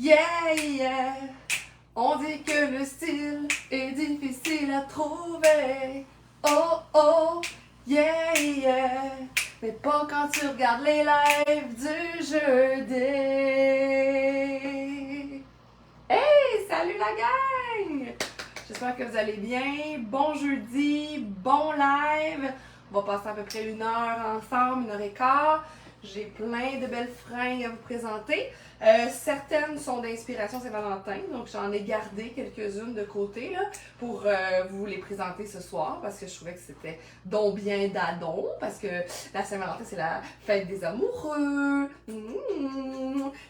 Yeah, yeah. On dit que le style est difficile à trouver. Oh, oh, yeah, yeah. Mais pas quand tu regardes les lives du jeudi. Hey, salut la gang! J'espère que vous allez bien. Bon jeudi, bon live. On va passer à peu près 1 heure ensemble, 1h15. J'ai plein de belles fringues à vous présenter. Certaines sont d'inspiration Saint-Valentin, donc j'en ai gardé quelques-unes de côté là, pour vous les présenter ce soir parce que je trouvais que c'était donc bien d'adon, parce que la Saint-Valentin c'est la fête des amoureux,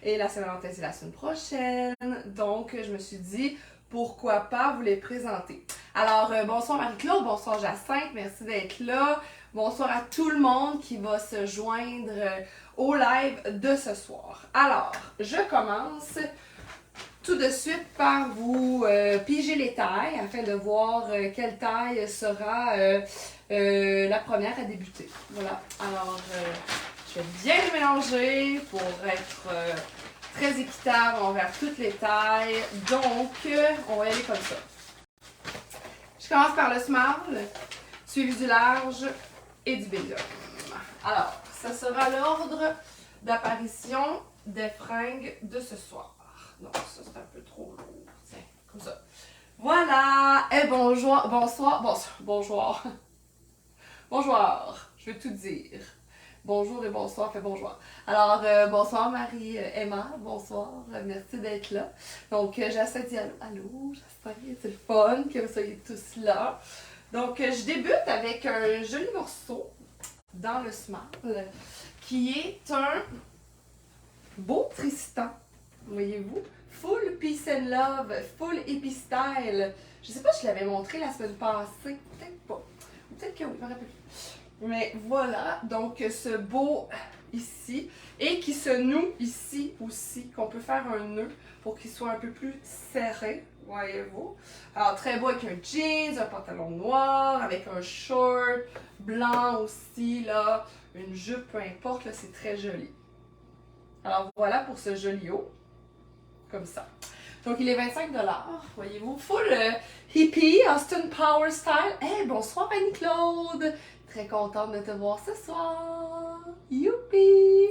et la Saint-Valentin c'est la semaine prochaine, donc je me suis dit pourquoi pas vous les présenter. Alors bonsoir Marie-Claude, bonsoir Jacinthe, merci d'être là. Bonsoir à tout le monde qui va se joindre au live de ce soir. Alors, je commence tout de suite par vous piger les tailles afin de voir quelle taille sera la première à débuter. Voilà, alors je vais bien les mélanger pour être très équitable envers toutes les tailles. Donc, on va y aller comme ça. Je commence par le small, suivi du large et du médium. Alors, ça sera l'ordre d'apparition des fringues de ce soir. Non, ça c'est un peu trop lourd. Tiens, comme ça. Voilà! Et bonjour, bonsoir, bonjour. Bonjour, je vais tout dire. Bonjour et bonsoir, fait bonjour. Alors, bonsoir Marie-Emma, bonsoir, merci d'être là. Donc, j'essaie de dire allô, j'espère que c'est le fun, que vous soyez tous là. Donc, je débute avec un joli morceau dans le small qui est un beau Tristan, voyez-vous, full peace and love, full hippie style. Je sais pas si je l'avais montré la semaine passée, peut-être pas, peut-être que oui, je me rappelle plus. Mais voilà, donc ce beau ici, et qui se noue ici aussi, qu'on peut faire un nœud pour qu'il soit un peu plus serré, voyez-vous. Alors très beau avec un jeans, un pantalon noir, avec un short blanc aussi, là, une jupe, peu importe, là, c'est très joli. Alors voilà pour ce joli haut, comme ça. Donc il est 25$, voyez-vous, full hippie, Austin Power style. Hey, bonsoir Annie-Claude! Très contente de te voir ce soir! Youpi!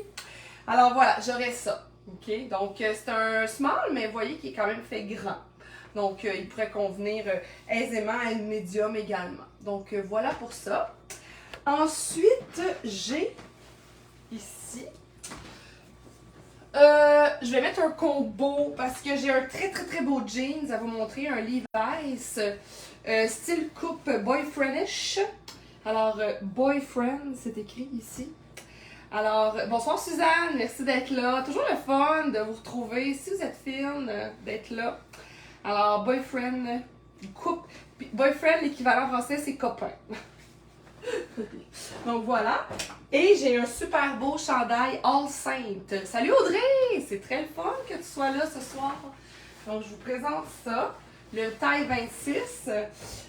Alors voilà, j'aurai ça. Ok, donc c'est un small, mais vous voyez qu'il est quand même fait grand. Donc il pourrait convenir aisément à une médium également. Donc voilà pour ça. Ensuite, j'ai ici. Je vais mettre un combo parce que j'ai un très beau jeans à vous montrer, un Levi's style coupe boyfriendish. Alors, boyfriend, c'est écrit ici. Alors, bonsoir Suzanne, merci d'être là. Toujours le fun de vous retrouver, si vous êtes fine, d'être là. Alors, boyfriend, coupe. Boyfriend, l'équivalent français, c'est copain. Donc voilà. Et j'ai un super beau chandail All Saint. Salut Audrey! C'est très le fun que tu sois là ce soir. Donc je vous présente ça. Le taille 26.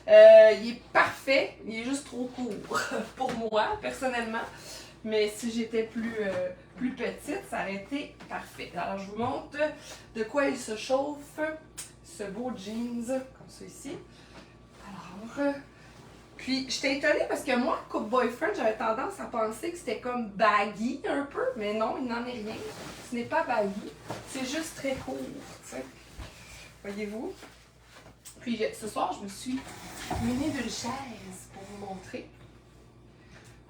Il est parfait. Il est juste trop court pour moi, personnellement. Mais si j'étais plus petite, ça aurait été parfait. Alors je vous montre de quoi il se chauffe. Ce beau jeans, comme ça ici. Alors... Puis, j'étais étonnée parce que moi, coupe boyfriend, j'avais tendance à penser que c'était comme baggy un peu, mais non, il n'en est rien. Ce n'est pas baggy, c'est juste très court, tu sais. Voyez-vous? Puis, ce soir, je me suis munée d'une chaise pour vous montrer.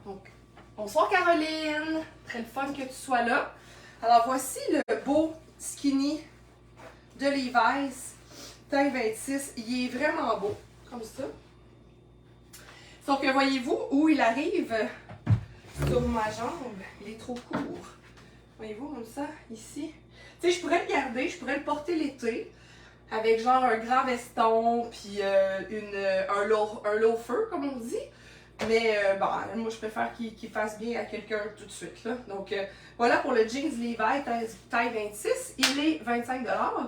Donc, bonsoir Caroline! Très le fun que tu sois là. Alors, voici le beau skinny de Levi's, taille 26. Il est vraiment beau, comme ça. Donc, voyez-vous où il arrive sur ma jambe, il est trop court. Voyez-vous, comme ça, ici. Tu sais, je pourrais le garder, je pourrais le porter l'été avec genre un grand veston, puis un loafer, comme on dit. Mais bon, moi, je préfère qu'il fasse bien à quelqu'un tout de suite. Là. Donc, voilà pour le jeans Levi taille 26. Il est 25$.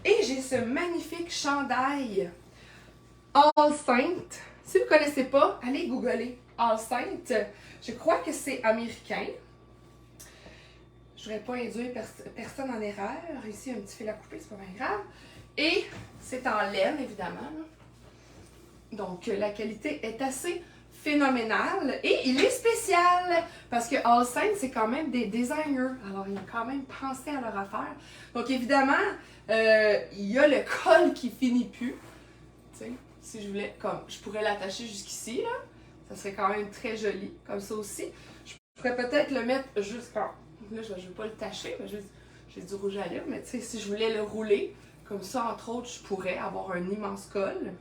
Et j'ai ce magnifique chandail All Saint. Si vous ne connaissez pas, allez googler All Saint. Je crois que c'est américain. Je voudrais pas induire personne en erreur. Ici, un petit fil à couper, c'est pas bien grave. Et c'est en laine, évidemment. Là. Donc, la qualité est assez phénoménale. Et il est spécial parce que All Saints, c'est quand même des designers. Alors, ils ont quand même pensé à leur affaire. Donc, évidemment, il y a le col qui finit plus. Tu sais, si je voulais, comme je pourrais l'attacher jusqu'ici, là. Ça serait quand même très joli, comme ça aussi. Je pourrais peut-être le mettre jusqu'en... Là, je ne veux pas le tacher, mais j'ai du rouge à lèvres, mais tu sais, si je voulais le rouler, comme ça, entre autres, je pourrais avoir un immense col.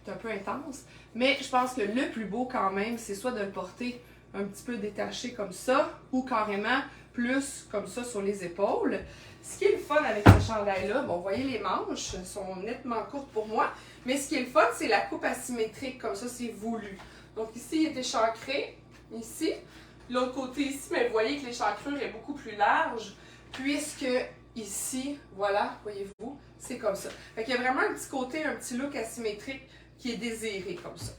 C'est un peu intense. Mais je pense que le plus beau quand même, c'est soit de le porter un petit peu détaché comme ça, ou carrément plus comme ça sur les épaules. Ce qui est le fun avec ce chandail-là, bon, vous voyez les manches sont nettement courtes pour moi, mais ce qui est le fun, c'est la coupe asymétrique, comme ça, c'est voulu. Donc ici, il est échancré, ici. L'autre côté ici, mais vous voyez que l'échancrure est beaucoup plus large, puisque ici, voilà, voyez-vous, c'est comme ça. Fait qu'il y a vraiment un petit côté, un petit look asymétrique qui est désiré comme ça.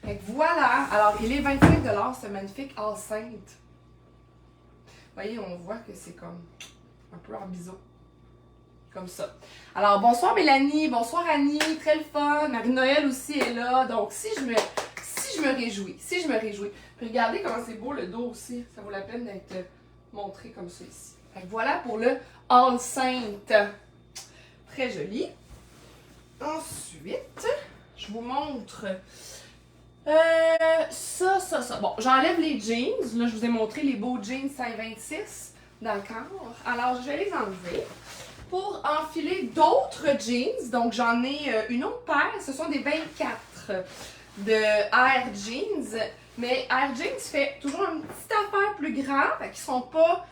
Fait que voilà, alors il est 25 $, ce magnifique All Saint. Vous voyez, on voit que c'est comme un peu en biseau. Comme ça. Alors, bonsoir Mélanie, bonsoir Annie, très le fun. Marie-Noël aussi est là. Donc, si je me réjouis. Puis regardez comment c'est beau le dos aussi. Ça vaut la peine d'être montré comme ça ici. Fait que voilà pour le All Saint. Très joli. Ensuite, je vous montre ça. Bon, j'enlève les jeans. Là, je vous ai montré les beaux jeans taille 26 dans le corps. Alors, je vais les enlever pour enfiler d'autres jeans. Donc, j'en ai une autre paire. Ce sont des 24 de Air Jeans. Mais Air Jeans fait toujours une petite affaire plus grande. Fait qu'ils sont pas...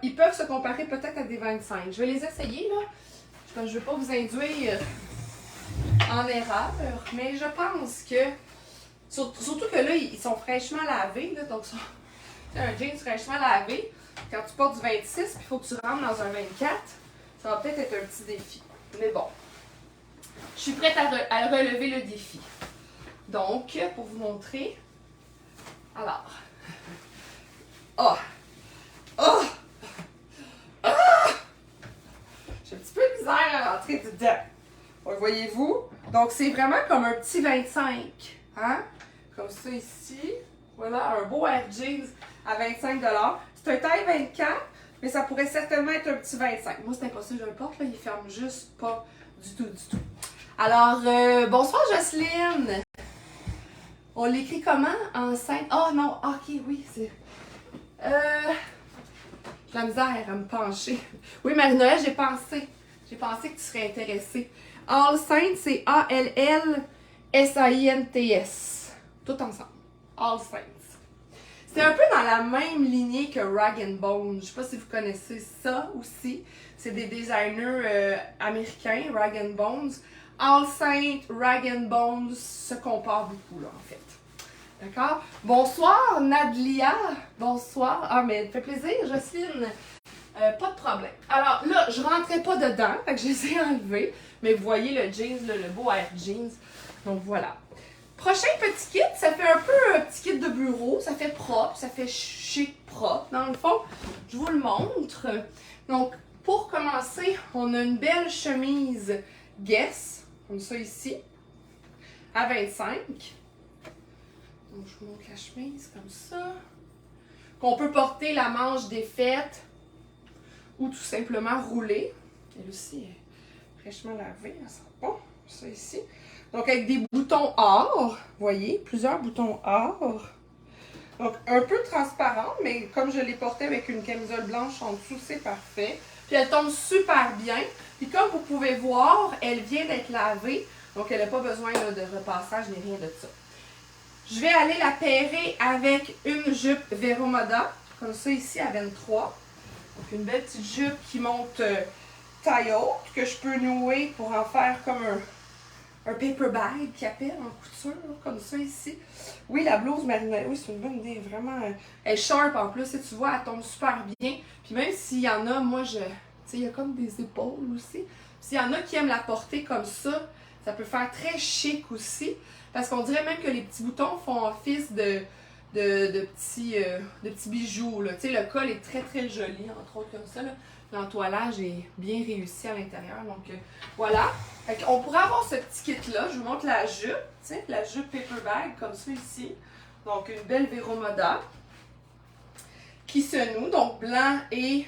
ils peuvent se comparer peut-être à des 25. Je vais les essayer, là. Je ne veux pas vous induire en erreur. Mais je pense que... Surtout que là, ils sont fraîchement lavés. Là, donc, c'est un jeans fraîchement lavé. Quand tu portes du 26 puis il faut que tu rentres dans un 24, ça va peut-être être un petit défi. Mais bon, je suis prête à relever le défi. Donc, pour vous montrer, alors, j'ai un petit peu de misère à rentrer dedans. Donc, voyez-vous? Donc, c'est vraiment comme un petit 25, hein? Comme ça ici. Voilà, un beau Air Jeans à 25 $. C'est un taille 24, mais ça pourrait certainement être un petit 25. Moi, c'est impossible, je le porte, là, il ferme juste pas du tout. Alors, bonsoir Jocelyne! On l'écrit comment? Enceinte? Oh non, ok, oui, c'est... J'ai la misère à me pencher. Oui, Marie-Noël, j'ai pensé que tu serais intéressée. All Saints, c'est A-L-L-S-A-I-N-T-S. Tout ensemble. All Saints. C'est un peu dans la même lignée que Rag & Bone. Je sais pas si vous connaissez ça aussi. C'est des designers américains, Rag & Bones. All Saint, Rag & Bones se comparent beaucoup, là, en fait. D'accord? Bonsoir, Nadlia. Bonsoir. Ah, mais ça fait plaisir, Jocelyne. Pas de problème. Alors, là, je rentrais pas dedans, fait que je les ai enlevés. Mais vous voyez le jeans, là, le beau Air Jeans. Donc, voilà. Prochain petit kit, ça fait un peu un petit kit de bureau. Ça fait propre, ça fait chic propre. Dans le fond, je vous le montre. Donc, pour commencer, on a une belle chemise Guess, comme ça ici, à 25. Donc, je vous montre la chemise comme ça. Qu'on peut porter la manche défaite ou tout simplement rouler. Elle aussi est fraîchement lavée, elle sent bon. Ça ici. Donc, avec des boutons or, vous voyez, plusieurs boutons or. Donc, un peu transparent, mais comme je l'ai porté avec une camisole blanche en dessous, c'est parfait. Puis, elle tombe super bien. Puis, comme vous pouvez voir, elle vient d'être lavée. Donc, elle n'a pas besoin là, de repassage ni rien de ça. Je vais aller la pairer avec une jupe Vero Moda, comme ça ici à 23. Donc, une belle petite jupe qui monte taille haute, que je peux nouer pour en faire comme un paper bag qui appelle en couture, comme ça ici. Oui, la blouse Marina, oui, c'est une bonne idée, vraiment. Elle est sharp en plus, et tu vois, elle tombe super bien. Puis même s'il y en a, moi, tu sais, il y a comme des épaules aussi. S'il y en a qui aiment la porter comme ça peut faire très chic aussi. Parce qu'on dirait même que les petits boutons font office de de petits bijoux. Là. Tu sais, le col est très très joli, entre autres comme ça. L'entoilage est bien réussi à l'intérieur. Donc voilà. On pourrait avoir ce petit kit-là. Je vous montre la jupe. Tu sais, la jupe paper bag comme ça ici. Donc une belle Vero Moda qui se noue. Donc blanc et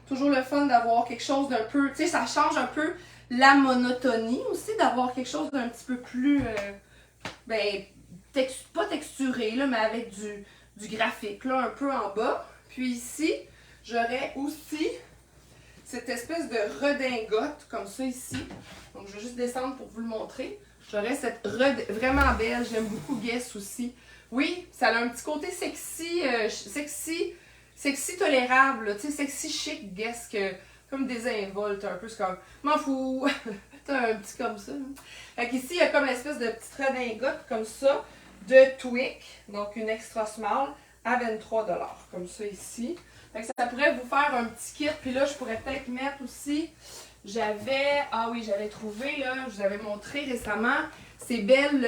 toujours le fun d'avoir quelque chose d'un peu... Tu sais, ça change un peu la monotonie aussi, d'avoir quelque chose d'un petit peu plus... pas texturé, là, mais avec du graphique, là, un peu en bas. Puis ici, j'aurais aussi cette espèce de redingote, comme ça ici. Donc, je vais juste descendre pour vous le montrer. J'aurais cette vraiment belle, j'aime beaucoup Guess aussi. Oui, ça a un petit côté sexy, sexy tolérable, tu sais, sexy chic Guess, que, comme désinvolte un peu, c'est comme, m'en fous, t'as un petit comme ça. Fait qu'ici, il y a comme l'espèce de petite redingote, comme ça, de Twic, donc une extra small, à 23 $, comme ça ici. Fait que ça pourrait vous faire un petit kit, puis là, je pourrais peut-être mettre aussi, j'avais trouvé, là, je vous avais montré récemment, ces belles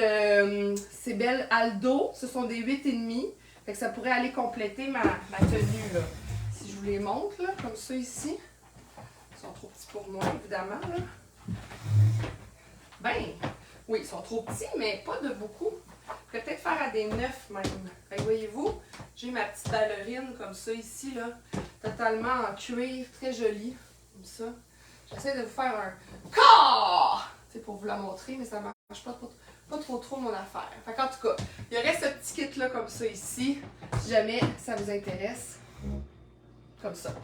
Aldo, ce sont des 8,5. Fait que ça pourrait aller compléter ma tenue, là. Si je vous les montre, là, comme ça ici. Ils sont trop petits pour moi, évidemment, là. Ben, oui, ils sont trop petits, mais pas de beaucoup. Je pourrais peut-être faire à des 9 même. Fait que voyez-vous, j'ai ma petite ballerine comme ça ici, là. Totalement en cuir, très jolie. Comme ça. J'essaie de vous faire un corps! C'est pour vous la montrer, mais ça marche pas trop mon affaire. Fait qu'en tout cas, il y aurait ce petit kit-là comme ça ici, si jamais ça vous intéresse. Comme ça.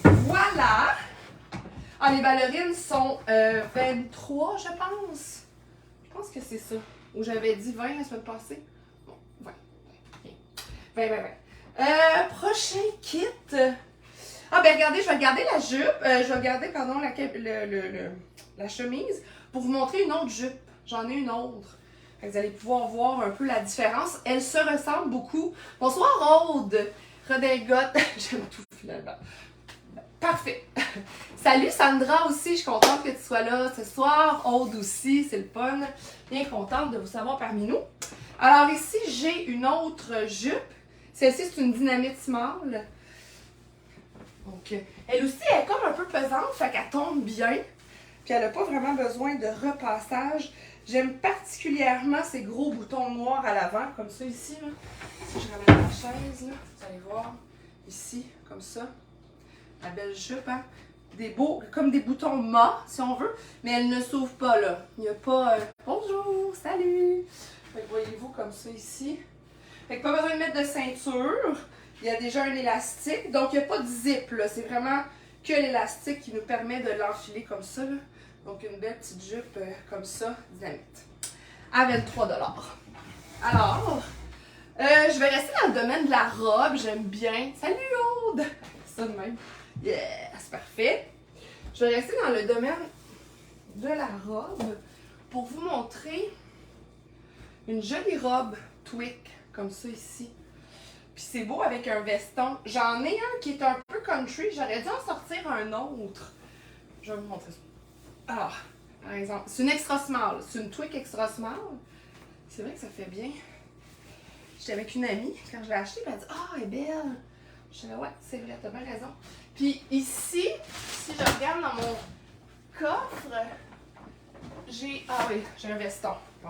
Voilà! Ah, les ballerines sont 23, je pense. Je pense que c'est ça. Ou j'avais dit 20 la semaine passée. Bon, 20. 20. Prochain kit. Ah, ben regardez, je vais garder la jupe. Je vais garder, pardon, la chemise pour vous montrer une autre jupe. J'en ai une autre. Vous allez pouvoir voir un peu la différence. Elles se ressemblent beaucoup. Bonsoir, Aude. Redingote. J'aime tout, finalement. Parfait. Salut, Sandra aussi. Je suis contente que tu sois là ce soir. Aude aussi, c'est le fun. Bien contente de vous savoir parmi nous. Alors ici, j'ai une autre jupe. Celle-ci, c'est une Dynamite Small. Donc, elle aussi, elle est comme un peu pesante, fait qu'elle tombe bien. Puis elle n'a pas vraiment besoin de repassage. J'aime particulièrement ces gros boutons noirs à l'avant, comme ça ici. Là. Si je ramène la chaise, là, vous allez voir, ici, comme ça. La belle jupe, hein? Des beaux, comme des boutons mâts, si on veut, mais elle ne s'ouvre pas, là. Il n'y a pas... Bonjour, salut! Fait que voyez-vous, comme ça ici. Fait que pas besoin de mettre de ceinture. Il y a déjà un élastique, donc il n'y a pas de zip, là. C'est vraiment que l'élastique qui nous permet de l'enfiler comme ça, là. Donc une belle petite jupe comme ça, Dynamite. À 23 $. Alors, je vais rester dans le domaine de la robe, j'aime bien. Salut Aude! C'est ça de même. Yeah, c'est parfait. Je vais rester dans le domaine de la robe pour vous montrer une jolie robe Twic, comme ça ici. Puis c'est beau avec un veston. J'en ai un qui est un peu country. J'aurais dû en sortir un autre. Je vais vous montrer ça. Ah, par exemple, c'est une extra small. C'est une Twic extra small. C'est vrai que ça fait bien. J'étais avec une amie quand je l'ai achetée. Elle a dit « Ah, elle est belle! » Je disais « Ouais, c'est vrai, t'as bien raison. » Puis ici, si je regarde dans mon coffre, j'ai... Ah oui, j'ai un veston. Bon,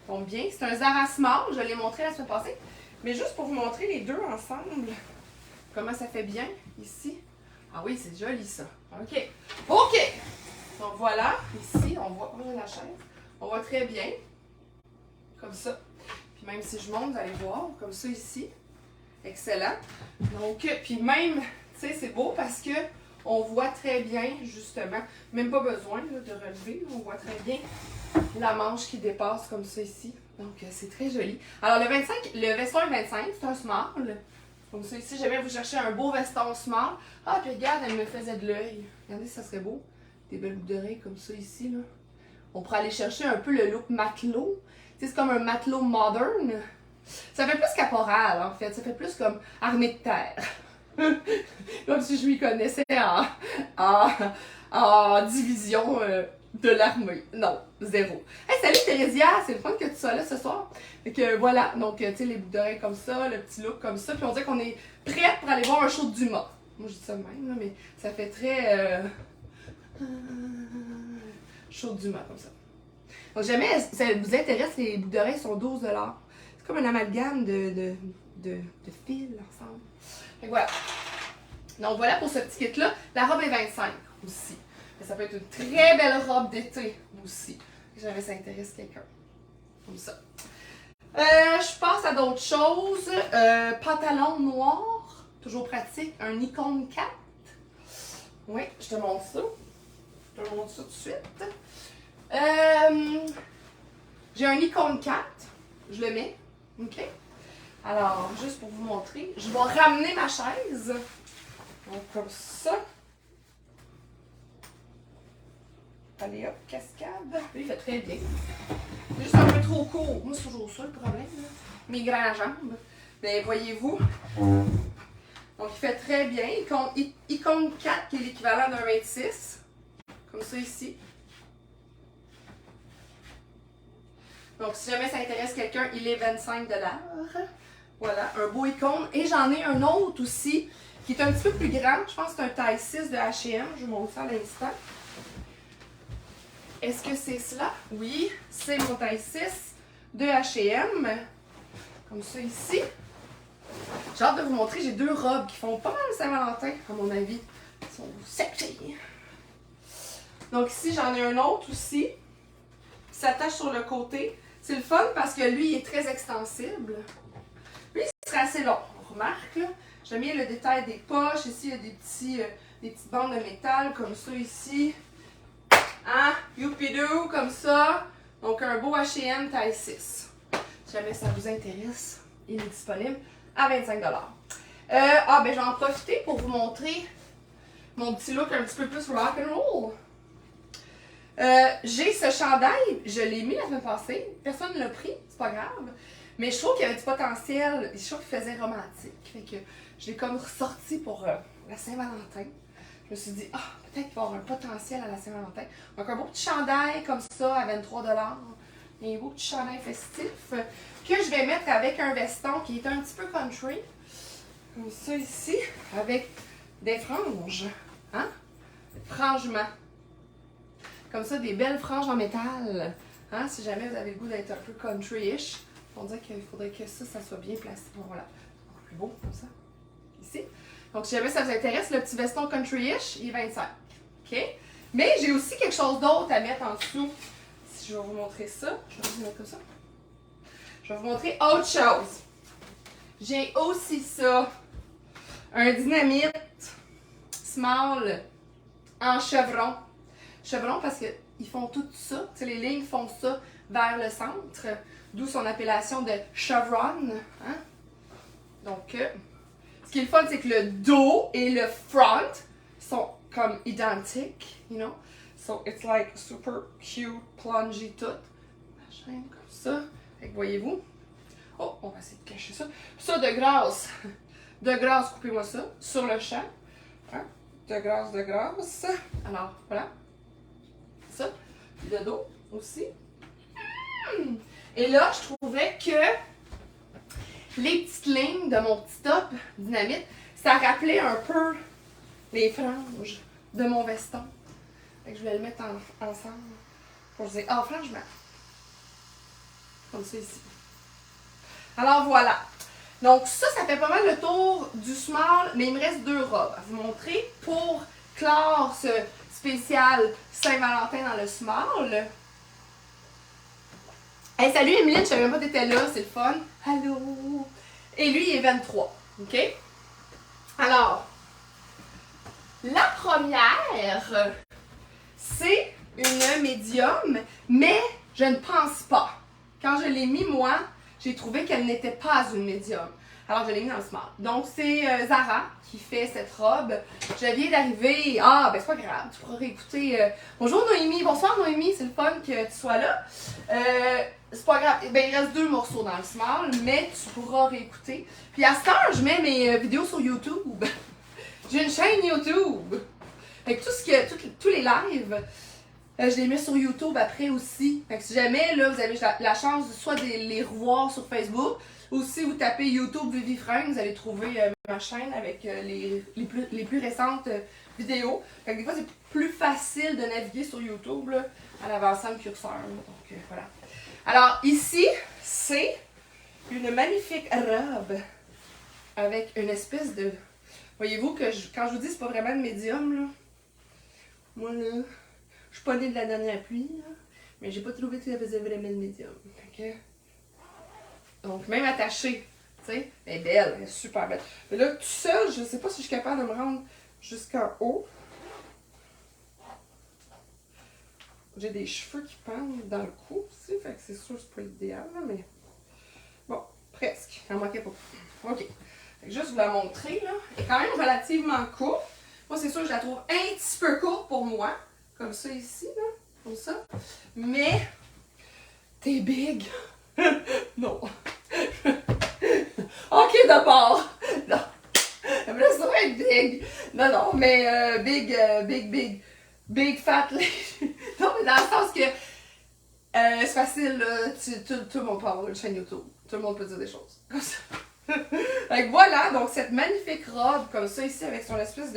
tombe bien. C'est un Zara Small. Je l'ai montré la semaine passée. Mais juste pour vous montrer les deux ensemble, comment ça fait bien ici. Ah oui, c'est joli ça. OK. OK! Donc voilà, ici, on voit la chaise. On voit très bien. Comme ça. Puis même si je monte, vous allez voir, comme ça ici. Excellent. Donc, puis même, tu sais, c'est beau parce que on voit très bien, justement, même pas besoin là, de relever. On voit très bien la manche qui dépasse comme ça ici. Donc, c'est très joli. Alors, le veston est 25, c'est un small. Comme ça ici, j'aimais vous chercher un beau veston small. Ah, puis regarde, elle me faisait de l'œil. Regardez si ça serait beau. Des belles boucles d'oreilles comme ça ici, là. On pourrait aller chercher un peu le look matelot. Tu sais, c'est comme un matelot moderne. Ça fait plus caporal, en fait. Ça fait plus comme armée de terre. Comme si je m'y connaissais en division de l'armée. Non, zéro. Hey, salut Thérésia, c'est le fun que tu sois là ce soir. Fait que voilà, donc tu sais, les boucles d'oreilles comme ça, le petit look comme ça, puis on dirait qu'on est prête pour aller voir un show de Dumas. Moi je dis ça de même, là, mais ça fait très show de Dumas comme ça. Donc jamais ça vous intéresse, les boucles d'oreilles sont 12 $. C'est comme un amalgame de fils ensemble. Fait que voilà. Donc voilà pour ce petit kit-là. La robe est 25 aussi. Mais ça peut être une très belle robe d'été aussi. Si jamais ça intéresse quelqu'un. Comme ça. Je passe à d'autres choses. Pantalon noir. Toujours pratique. Un Icon 4. Oui, je te montre ça. Je te montre ça tout de suite. J'ai un Icon 4. Je le mets. OK? Alors, juste pour vous montrer, je vais ramener ma chaise. Donc, comme ça. Allez hop, cascade. Lui, il fait très bien. C'est juste un peu trop court. Moi, c'est toujours ça le problème. Là. Mes grandes jambes. Mais voyez-vous. Donc, il fait très bien. Il compte 4 qui est l'équivalent d'un 26. Comme ça ici. Donc, si jamais ça intéresse quelqu'un, il est 25 $. Voilà, un beau icône. Et j'en ai un autre aussi, qui est un petit peu plus grand. Je pense que c'est un taille 6 de H&M. Je vous montre ça à l'instant. Est-ce que c'est cela? Oui, c'est mon taille 6 de H&M. Comme ça ici. J'ai hâte de vous montrer. J'ai deux robes qui font pas mal Saint-Valentin, à mon avis. Ils sont sexy. Donc ici, j'en ai un autre aussi. Qui s'attache sur le côté. C'est le fun parce que lui, il est très extensible. Lui, il serait assez long. On remarque, là. J'aime bien le détail des poches. Ici, il y a des petites bandes de métal comme ça ici. Hein? Youpidou, comme ça. Donc, un beau H&M taille 6. Si jamais ça vous intéresse, il est disponible à 25 $. Ben, je vais en profiter pour vous montrer mon petit look un petit peu plus rock and roll. J'ai ce chandail, je l'ai mis la semaine passée, personne ne l'a pris, c'est pas grave, mais je trouve qu'il y avait du potentiel, je trouve qu'il faisait romantique, fait que je l'ai comme ressorti pour la Saint-Valentin. Je me suis dit, peut-être qu'il va y avoir un potentiel à la Saint-Valentin. Donc un beau petit chandail comme ça à 23 $, et un beau petit chandail festif que je vais mettre avec un veston qui est un petit peu country, comme ça ici, avec des franges, hein, frangement. Comme ça, des belles franges en métal. Hein? Si jamais vous avez le goût d'être un peu country-ish, on dirait qu'il faudrait que ça soit bien placé. Bon, voilà. Encore plus beau, comme ça. Ici. Donc, si jamais ça vous intéresse, le petit veston country-ish, il est 25. OK? Mais j'ai aussi quelque chose d'autre à mettre en dessous. Si je vais vous montrer ça, je vais vous mettre comme ça. Je vais vous montrer autre chose. J'ai aussi ça. Un dynamite small en chevron. Chevron parce qu'ils font tout ça, tu sais, les lignes font ça vers le centre, d'où son appellation de chevron. Hein? Donc, ce qui est le fun, c'est que le dos et le front sont comme identiques, you know? So, it's like super cute, plungy tout. Machin, comme ça. Fait que voyez-vous. Oh, on va essayer de cacher ça. Ça, de grâce, coupez-moi ça sur le champ. Hein? De grâce. Alors, voilà. Ça, le dos aussi. Et là, je trouvais que les petites lignes de mon petit top dynamite, ça rappelait un peu les franges de mon veston. Fait que je vais le mettre ensemble pour dire, franchement, comme ça ici. Alors voilà. Donc ça fait pas mal le tour du small, mais il me reste deux robes à vous montrer pour clore ce spécial Saint-Valentin dans le small. Hey, salut Emeline, je savais même pas que t'étais là, c'est le fun. Allô! Et lui, il est 23, OK? Alors, la première, c'est une médium, mais je ne pense pas. Quand je l'ai mis, moi, j'ai trouvé qu'elle n'était pas une médium. Alors, je l'ai mis dans le small. Donc, c'est Zara qui fait cette robe. Je viens d'arriver. Ben c'est pas grave. Tu pourras réécouter. Bonjour Noémie. Bonsoir Noémie. C'est le fun que tu sois là. C'est pas grave. Ben, il reste 2 morceaux dans le small, mais tu pourras réécouter. Puis à cette heure, je mets mes vidéos sur YouTube. J'ai une chaîne YouTube. Fait que tous les lives Je les mets sur YouTube après aussi. Fait que si jamais là, vous avez la chance soit de les revoir sur Facebook, ou si vous tapez YouTube Vivi Fringues, vous allez trouver ma chaîne avec les plus récentes vidéos. Fait que des fois, c'est plus facile de naviguer sur YouTube là, en avançant le curseur. Là. Donc voilà. Alors ici, c'est une magnifique robe avec une espèce de... Voyez-vous que quand je vous dis c'est pas vraiment de médium, là, moi là, je suis pas née de la dernière pluie, là, mais j'ai pas trouvé que ça faisait vraiment de médium. Okay? Donc même attachée, tu sais, elle est belle, elle est super belle. Mais là, tout seul, je sais pas si je suis capable de me rendre jusqu'en haut. J'ai des cheveux qui pendent dans le cou aussi, fait que c'est sûr que c'est pas l'idéal, mais bon, presque, il en manquait pas. Ok, fait que juste vous la montrer, là, elle est quand même relativement courte. Moi, c'est sûr que je la trouve un petit peu courte pour moi, comme ça ici, là, comme ça. Mais, t'es big. Non. Ok, d'abord. Non. Mais là, ça va être big. Non, non, mais big fat lady. Non, mais dans le sens que c'est facile, là, tout le monde peut avoir une chaîne YouTube. Tout le monde peut dire des choses. Comme ça. Donc voilà, donc cette magnifique robe, comme ça ici, avec son espèce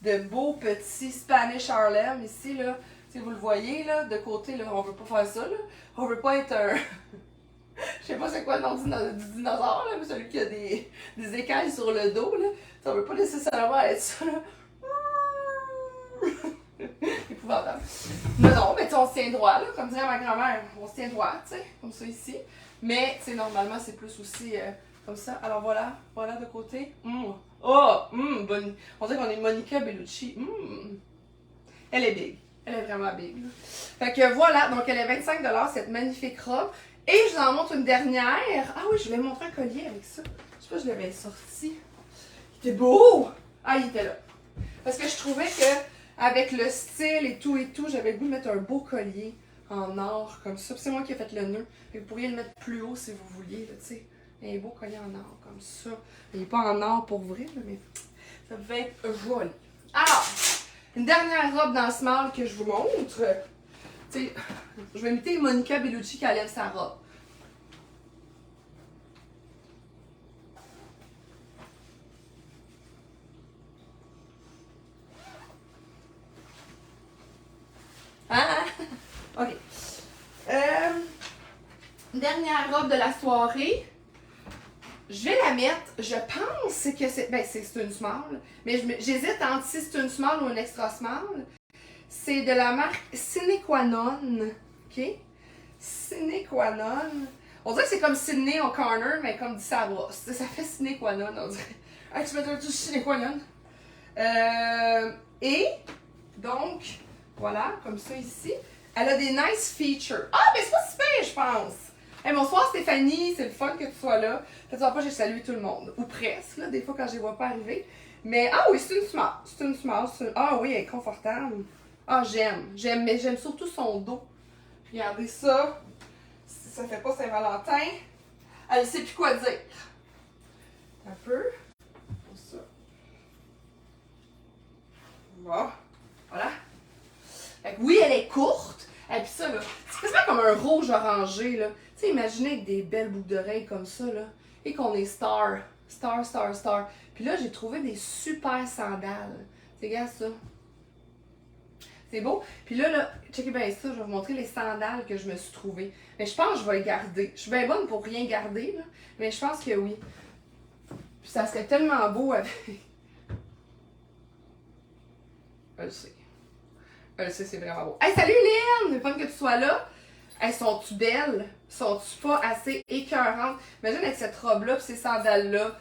de beau petit Spanish Harlem, ici, là. Si vous le voyez, là, de côté, là, on veut pas faire ça, là. On veut pas être un... Je sais pas c'est quoi le nom du dinosaure, là, mais celui qui a des écailles sur le dos, là. Ça, on veut pas nécessairement être ça, là. Épouvantable. Non, mais on se tient droit, là, comme dirait ma grand-mère, on se tient droit, tu sais, comme ça ici. Mais, tu sais, normalement, c'est plus aussi comme ça. Alors voilà, voilà de côté. Bonne. On dirait qu'on est Monica Bellucci. Elle est big. Elle est vraiment big. Là. Fait que voilà, donc elle est 25$ cette magnifique robe. Et je vous en montre une dernière. Ah oui, je vais vous montrer un collier avec ça. Je sais pas, je l'avais sorti. Il était beau! Ah, il était là. Parce que je trouvais que avec le style et tout, j'avais le goût de mettre un beau collier en or comme ça. C'est moi qui ai fait le nœud. Et vous pourriez le mettre plus haut si vous vouliez, tu sais. Un beau collier en or comme ça. Il n'est pas en or pour vrai, là, mais ça peut être joli. Alors, une dernière robe dans le small que je vous montre. Tu sais, je vais imiter Monica Bellucci qui enlève sa robe. Ah! Ok. Dernière robe de la soirée. Je vais la mettre, je pense que c'est... Ben, c'est une small, mais j'hésite entre si c'est une small ou une extra small. C'est de la marque Sine Qua Non. OK? Sine Qua Non. On dirait que c'est comme Sydney O'Connor, mais comme dit ça à brosse. Ça fait Sine Qua Non, on dirait. Ah, tu mets tout Sine Qua Non. Et, donc, voilà, comme ça ici. Elle a des nice features. Ah, mais c'est pas super, je pense. Hey, bonsoir Stéphanie, c'est le fun que tu sois là. Faites-en pas, j'ai salué tout le monde. Ou presque, là, des fois quand je les vois pas arriver. Mais, ah oui, c'est une smart. C'est une smart. Ah oui, elle est confortable. Ah, j'aime, mais j'aime surtout son dos. Regardez ça. Ça fait pas Saint-Valentin. Elle sait plus quoi dire. Un peu. Comme ça. Bon. Voilà. Fait que oui, elle est courte. Et puis ça, là, c'est quasiment comme un rouge orangé, là. Tu sais, imaginez avec des belles boucles d'oreilles comme ça, là. Et qu'on est star. Star. Puis là, j'ai trouvé des super sandales. Tu regarde ça. C'est beau. Puis là, checkez bien ça, je vais vous montrer les sandales que je me suis trouvées. Mais je pense que je vais les garder. Je suis bien bonne pour rien garder, là. Mais je pense que oui. Puis ça serait tellement beau avec... Je le sais. C'est vraiment beau. Hey, salut Lynn! C'est fun que tu sois là. Hey, sont-tu belles? Sont-tu pas assez écœurantes? Imagine avec cette robe-là et ces sandales-là.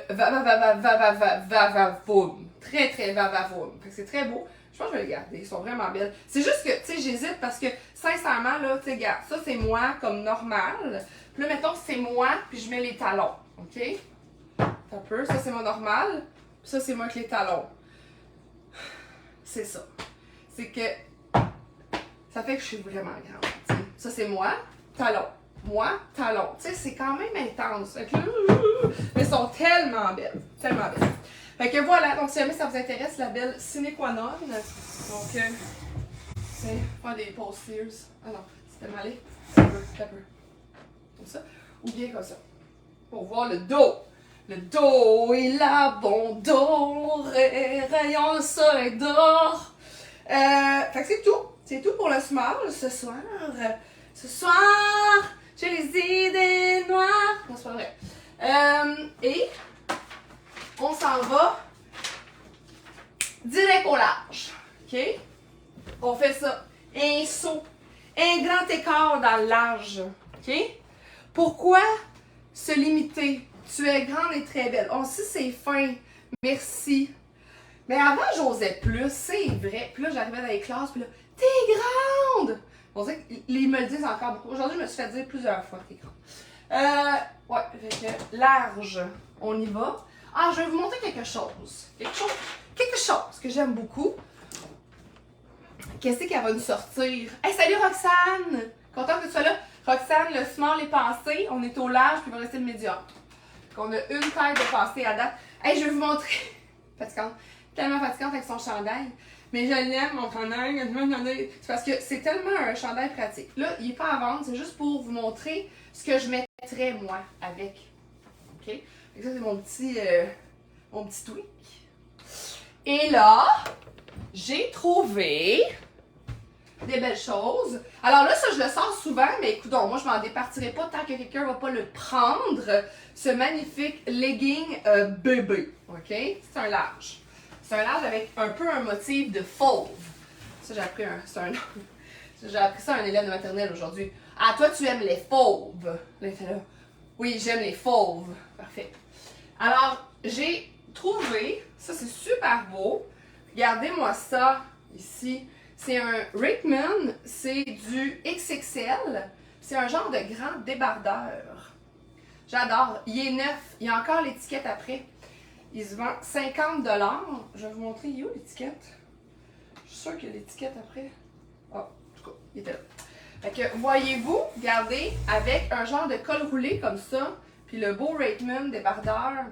Va-va-va-va-va-va-va-voum. Très, très va-va-voum. Fait que c'est très beau. Je pense que je vais les garder. Ils sont vraiment belles. C'est juste que, tu sais, j'hésite parce que, sincèrement, là, tu sais, regarde, ça, c'est moi comme normal. Puis là, mettons, c'est moi, puis je mets les talons. OK? Un peu. Ça, c'est mon normal. Puis ça, c'est moi avec les talons. C'est ça. C'est que ça fait que je suis vraiment grande. T'sais. Ça, c'est moi, talon. Moi, talon. Tu sais, c'est quand même intense. Fait que là, mais elles sont tellement belles. Tellement belles. Fait que voilà. Donc, si jamais ça vous intéresse, la belle Sine Qua Non. Donc, essayer de faire des poses fierce. Ah non, c'était malé. Un peu. Comme ça. Ou bien comme ça. Pour voir le dos. Le dos et l'abandon, rayon le soleil d'or. Fait que c'est tout. C'est tout pour le smile ce soir. Ce soir, j'ai les idées noires. Non, c'est pas vrai. Et on s'en va direct au large. OK? On fait ça. Un saut. Un grand écart dans le large. OK? Pourquoi se limiter? Tu es grande et très belle. On sait c'est fin. Merci. Mais avant, j'osais plus. C'est vrai. Puis là, j'arrivais dans les classes. Puis là, t'es grande! On dirait qu'ils me le disent encore beaucoup. Aujourd'hui, je me suis fait dire plusieurs fois que t'es grande. Ouais. Fait que large. On y va. Ah, je vais vous montrer quelque chose. Quelque chose que j'aime beaucoup. Qu'est-ce qu'elle va nous sortir? Hey, salut Roxane! Contente que tu sois là. Roxane, le small est passé. On est au large, puis il va rester le médium. On a une taille de passé à date. Hey, je vais vous montrer. Fatigante. Tellement fatigante avec son chandail. Mais je l'aime, mon chandail. C'est parce que c'est tellement un chandail pratique. Là, il n'est pas à vendre. C'est juste pour vous montrer ce que je mettrais, moi, avec. OK? Et ça, c'est mon petit tweak. Et là, j'ai trouvé des belles choses. Alors là, ça, je le sors souvent, mais écoute, moi, je m'en départirai pas tant que quelqu'un va pas le prendre. Ce magnifique legging bébé. OK? C'est un large. C'est un large avec un peu un motif de fauve. Ça, j'ai appris j'ai appris ça à un élève de maternelle aujourd'hui. Ah, toi, tu aimes les fauves. Là, il était là. Oui, j'aime les fauves. Parfait. Alors, j'ai trouvé, ça, c'est super beau. Regardez-moi ça ici. C'est un Rickman, c'est du XXL. C'est un genre de grand débardeur. J'adore. Il est neuf. Il y a encore l'étiquette après. Il se vend 50 $. Je vais vous montrer. Il est où l'étiquette? Je suis sûre qu'il y a l'étiquette après. Ah, en tout cas, il était là. Fait que, voyez-vous, regardez, avec un genre de col roulé comme ça, puis le beau Rickman débardeur.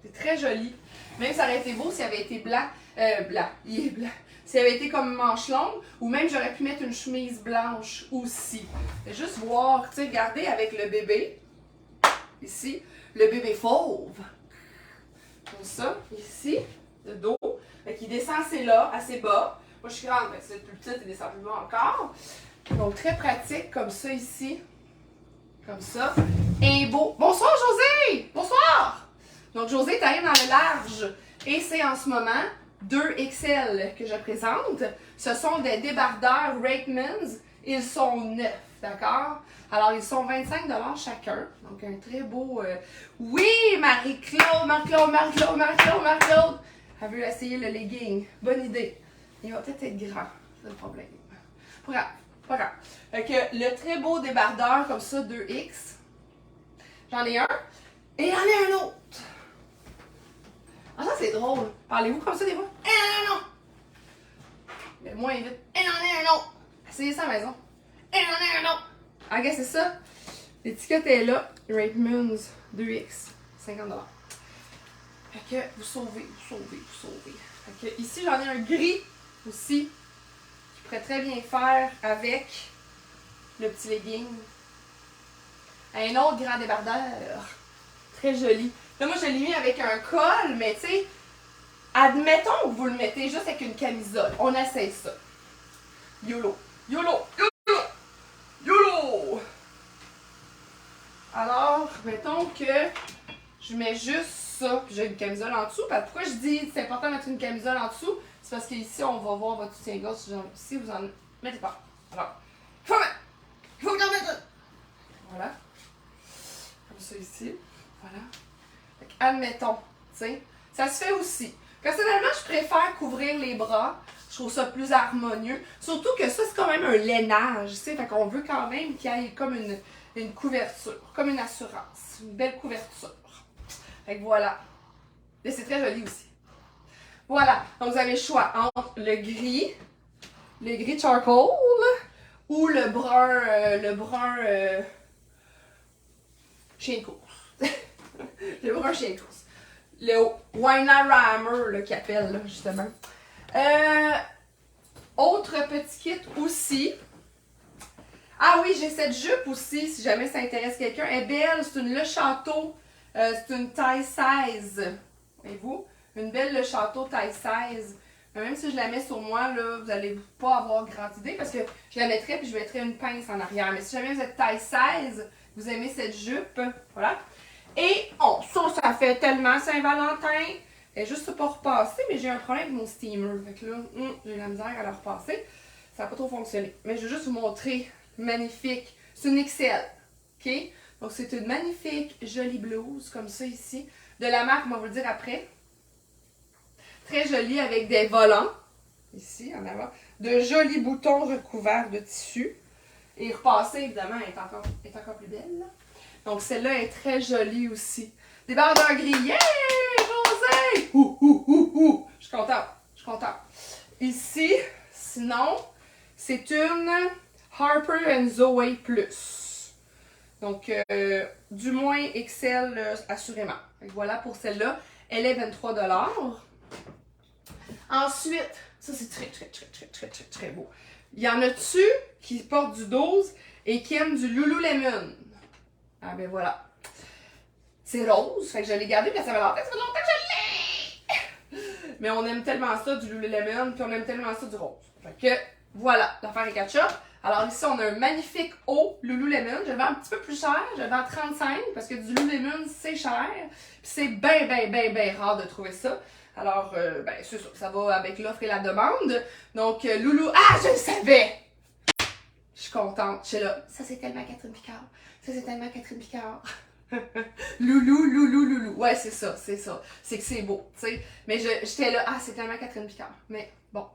C'est très joli. Même ça aurait été beau s'il avait été blanc. Il est blanc. S'il avait été comme manche longue, ou même j'aurais pu mettre une chemise blanche aussi. Juste voir, tu sais, regardez avec le bébé, ici, le bébé fauve. Comme ça, ici, le dos. Fait qu'il descend assez bas. Moi, je suis grande, mais c'est plus petite, il descend plus bas encore. Donc, très pratique, comme ça ici. Comme ça. Et beau. Bonsoir, José! Bonsoir! Donc, José, t'arrives dans le large. Et c'est en ce moment 2XL que je présente. Ce sont des débardeurs Rickmans. Ils sont neufs, d'accord? Alors, ils sont 25 $ chacun. Donc, un très beau... Oui, Marie-Claude! Elle veut essayer le legging. Bonne idée. Il va peut-être être grand. C'est le problème. Pas grave. Fait que le très beau débardeur comme ça, 2X. J'en ai un. Et j'en ai un autre. Ah, ça, c'est drôle. Parlez-vous comme ça des fois? Non! Mais moins vite. Et j'en ai un autre. Essayez ça à la maison. Et j'en ai un autre. Ah, regarde, c'est ça. L'étiquette est là. Rickmans 2X. 50 $. Fait que vous sauvez. Fait que ici, j'en ai un gris aussi. Qui pourrait très bien faire avec le petit legging. Un autre grand débardeur. Très joli. Là, moi, je l'ai mis avec un col, mais tu sais, admettons que vous le mettez juste avec une camisole. On essaye ça. YOLO. Alors, mettons que je mets juste ça, puis j'ai une camisole en dessous. Pourquoi je dis c'est important de mettre une camisole en dessous? C'est parce qu'ici, on va voir votre soutien-gorge si vous en mettez pas. Alors, il faut que j'en mette. Voilà. Comme ça ici. Voilà. Fait que, admettons, tu sais, ça se fait aussi. Personnellement, je préfère couvrir les bras. Je trouve ça plus harmonieux. Surtout que ça, c'est quand même un lainage, tu sais. Fait qu'on veut quand même qu'il y ait comme une couverture, comme une assurance. Une belle couverture. Fait que voilà. Et c'est très joli aussi. Voilà. Donc, vous avez le choix entre le gris charcoal ou le brun chien de course. Le brun chien de course. Le Weihnachtrammer, là, qu'il appelle, là, justement. Autre petit kit aussi. Ah oui, j'ai cette jupe aussi, si jamais ça intéresse quelqu'un. Elle est belle, c'est une Le Château. C'est une taille 16. Voyez-vous? Une belle Le Château taille 16. Mais même si je la mets sur moi, là, vous n'allez pas avoir grande idée parce que je la mettrais puis je mettrais une pince en arrière. Mais si jamais vous êtes taille 16, vous aimez cette jupe, voilà. Et oh, ça fait tellement Saint-Valentin. Elle est juste pas repassée, mais j'ai un problème avec mon steamer. Fait que là, j'ai la misère à la repasser. Ça n'a pas trop fonctionné. Mais je vais juste vous montrer. Magnifique. C'est une XL. OK? Donc, c'est une magnifique, jolie blouse, comme ça ici. De la marque, on va vous le dire après. Très jolie avec des volants. Ici, en avant. De jolis boutons recouverts de tissu. Et repassée, évidemment, elle est encore plus belle. Là. Donc, celle-là est très jolie aussi. Des bardeurs gris. Yeah! Rosé! Je suis contente. Je suis contente. Ici, sinon, c'est une Harper & Zoe Plus. Donc, du moins XL, assurément. Donc, voilà pour celle-là. Elle est 23 $. Ensuite, ça c'est très beau. Il y en a-tu qui portent du 12 et qui aiment du Lululemon? Ah ben voilà. C'est rose, fait que je l'ai gardé, puis ça fait longtemps que je l'ai! Mais on aime tellement ça du Lululemon, puis on aime tellement ça du rose. Fait que voilà, l'affaire est ketchup. Alors ici, on a un magnifique haut Lululemon. Je le vends un petit peu plus cher, je le vends 35 parce que du Lululemon, c'est cher. Puis c'est bien rare de trouver ça. Alors, ben, c'est ça, ça va avec l'offre et la demande. Donc, Loulou, ah, je le savais! Je suis contente, je suis là. Ça, c'est tellement Catherine Picard. Ça, c'est tellement Catherine Picard. Loulou. Ouais, c'est ça. C'est que c'est beau, tu sais. Mais j'étais là, ah, c'est tellement Catherine Picard. Mais bon,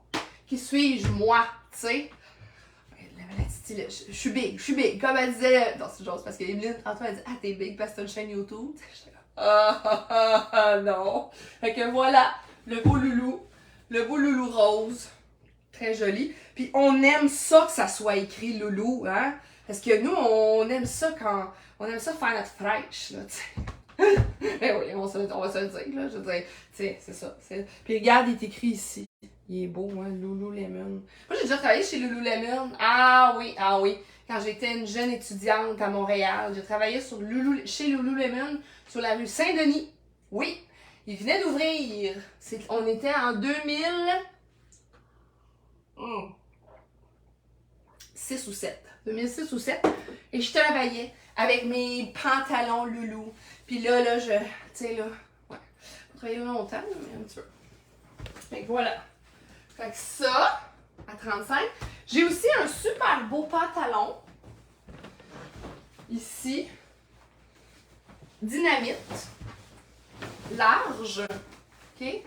qui suis-je, moi, tu sais? La petite style, je suis big. Comme elle disait, non, c'est juste parce qu'Emeline, Antoine, elle dit, ah, t'es big parce que t'as une chaîne YouTube. J'étais là, non. Fait que voilà, le beau loulou rose. Très joli. Puis on aime ça que ça soit écrit loulou, hein. Parce que nous, on aime ça quand. On aime ça faire notre fraîche, là, tu sais. Mais oui, on va se le dire, là. Je veux dire, tu sais, c'est ça. Puis regarde, il est écrit ici. Il est beau, hein, Lululemon. Moi, j'ai déjà travaillé chez Lululemon. Ah oui. Quand j'étais une jeune étudiante à Montréal, j'ai travaillé chez Lululemon sur la rue Saint-Denis. Oui, il venait d'ouvrir. On était en 2006 ou 7. 2006 ou 7. Et je travaillais avec mes pantalons loulou. Puis là, tu sais, là, ouais. J'ai travaillé longtemps, mais un petit peu. Fait que voilà. Fait que ça, à 35. J'ai aussi un super beau pantalon. Ici. Dynamite. Large. OK?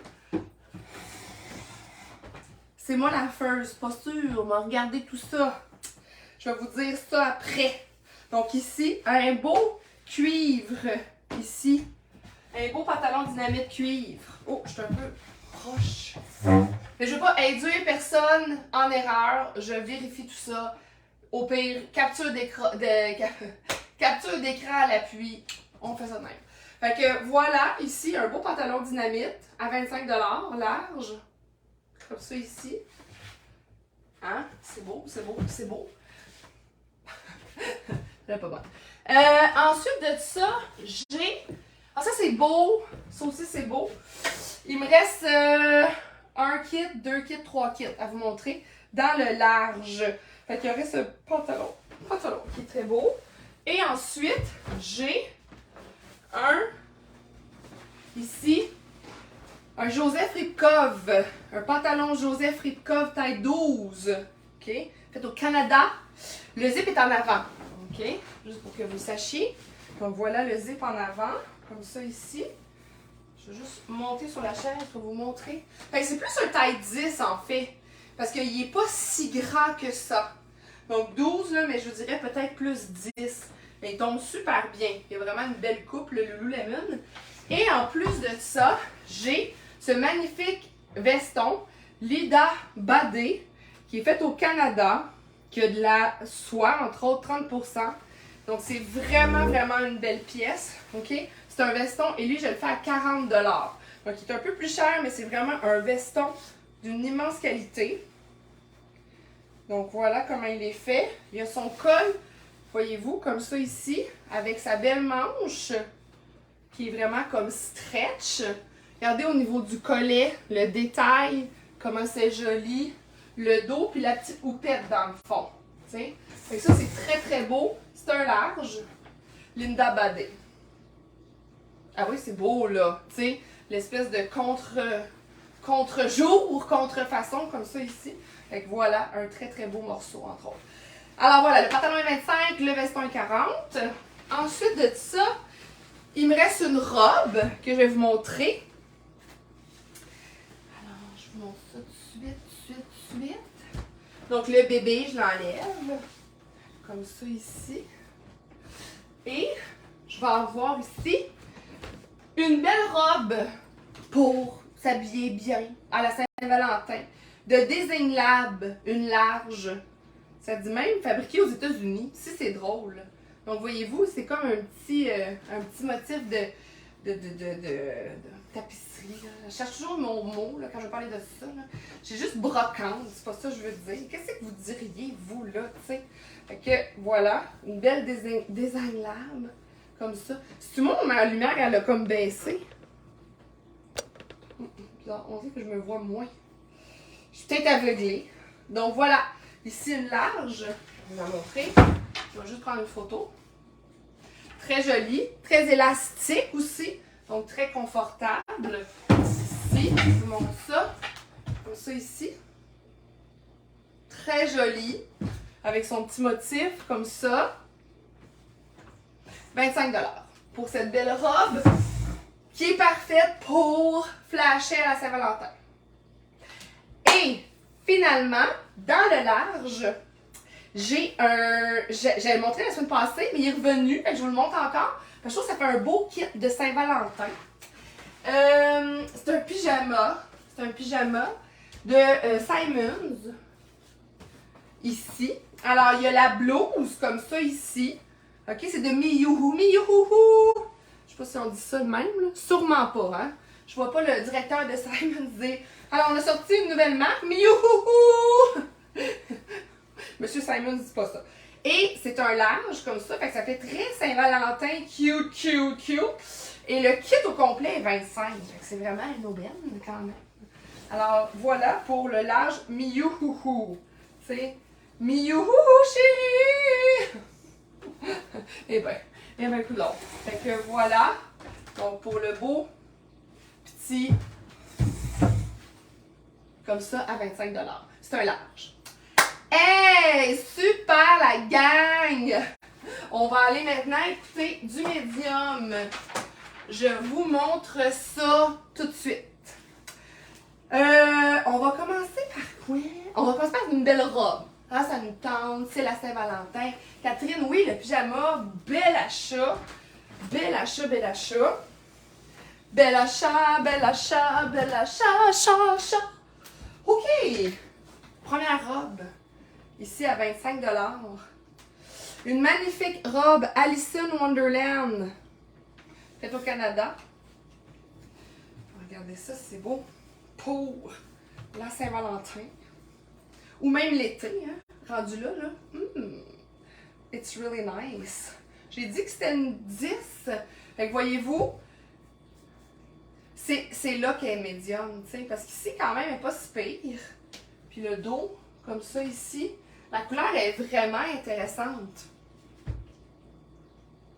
C'est moi la first, pas sûr. Mais regardez tout ça. Je vais vous dire ça après. Donc ici, un beau cuivre. Ici. Un beau pantalon dynamite cuivre. Oh, je suis un peu proche. Mais je ne veux pas induire personne en erreur. Je vérifie tout ça. Au pire, capture d'écran à l'appui. On fait ça de même. Fait que voilà, ici, un beau pantalon dynamite à 25 $, large. Comme ça ici. Hein? C'est beau. C'est pas bon. Ensuite de ça, j'ai... Ah, ça c'est beau. Ça aussi c'est beau. Il me reste un kit, 2 kits, 3 kits à vous montrer dans le large. Fait qu'il y aurait ce pantalon qui est très beau. Et ensuite, j'ai ici, un Joseph Ripkov. Un pantalon Joseph Ripkov taille 12. OK? Fait au Canada. Le zip est en avant. OK? Juste pour que vous sachiez. Donc voilà le zip en avant. Comme ça ici. Je vais juste monter sur la chaise pour vous montrer. Fait que c'est plus un taille 10 en fait. Parce qu'il n'est pas si grand que ça. Donc 12 là, mais je vous dirais peut-être plus 10. Mais il tombe super bien. Il y a vraiment une belle coupe, le Lululemon. Et en plus de ça, j'ai ce magnifique veston Lida Badé qui est fait au Canada, qui a de la soie, entre autres 30%. Donc c'est vraiment une belle pièce. OK? C'est un veston et lui, je le fais à 40 $. Donc il est un peu plus cher, mais c'est vraiment un veston d'une immense qualité. Donc voilà comment il est fait. Il y a son col, voyez-vous, comme ça ici, avec sa belle manche, qui est vraiment comme stretch. Regardez au niveau du collet, le détail, comment c'est joli. Le dos, puis la petite houppette dans le fond. T'sais? Fait que ça, c'est très très beau. C'est un large. Linda Badet. Ah oui, c'est beau là. T'sais, l'espèce de contre-jour, contrefaçon, comme ça ici. Fait que voilà, un très très beau morceau, entre autres. Alors voilà, le pantalon est 25, le veston est 40. Ensuite de ça, il me reste une robe que je vais vous montrer. Alors, je vous montre ça tout de suite. Donc, le bébé, je l'enlève. Comme ça ici. Et je vais avoir ici une belle robe pour s'habiller bien à la Saint-Valentin. De Design Lab, une large. Ça dit même fabriquée aux États-Unis. Si c'est drôle. Donc, voyez-vous, c'est comme un petit motif de tapisserie. Là. Je cherche toujours mon mot là, quand je vais parler de ça. J'ai juste brocante, c'est pas ça que je veux dire. Qu'est-ce que vous diriez, vous, là, tu sais? Fait que, voilà, une belle design lab, comme ça. C'est-tu moi, ma lumière, elle a comme baissé? Bizarre, on dirait que je me vois moins. Je suis peut-être aveuglée. Donc, voilà. Ici, une large. Je vais vous la montrer. Je vais juste prendre une photo. Très jolie. Très élastique aussi. Donc, très confortable. Ici, je vous montre ça. Comme ça ici. Très jolie. Avec son petit motif, comme ça. 25 $ pour cette belle robe qui est parfaite pour flasher à la Saint-Valentin. Et finalement, dans le large, j'ai j'avais montré la semaine passée, mais il est revenu, je vous le montre encore. Parce que je trouve que ça fait un beau kit de Saint-Valentin. C'est un pyjama. C'est un pyjama de Simons. Ici. Alors, il y a la blouse comme ça ici. Ok, c'est de Miyuhu. Miyuhu! Je sais pas si on dit ça de même, là. Sûrement pas, hein. Je vois pas le directeur de Simons dire « Alors, on a sorti une nouvelle marque. Miyuhu! » Monsieur Simons dit pas ça. Et c'est un large comme ça, fait que ça fait très Saint-Valentin, cute. Et le kit au complet est 25. C'est vraiment une aubaine quand même. Alors voilà pour le large Miyuhu. C'est Miyuhu chérie! Eh ben, coup de l'autre. Fait que voilà. Donc pour le beau petit comme ça à 25 $. C'est un large. Hey! Super la gang! On va aller maintenant écouter du médium. Je vous montre ça tout de suite. On va commencer par quoi? On va commencer par une belle robe. Ah, ça nous tente, c'est la Saint-Valentin. Catherine, oui, le pyjama, bel achat. Bel achat. Bel achat, chat. OK. Première robe. Ici à 25 $. Une magnifique robe Alice in Wonderland. Faite au Canada. Regardez ça, c'est beau. Pour la Saint-Valentin. Ou même l'été, hein. Rendu là. It's really nice. J'ai dit que c'était une 10. Fait que voyez-vous, c'est là qu'elle est médium, tu sais. Parce qu'ici, quand même, elle n'est pas si pire. Puis le dos, comme ça ici. La couleur est vraiment intéressante.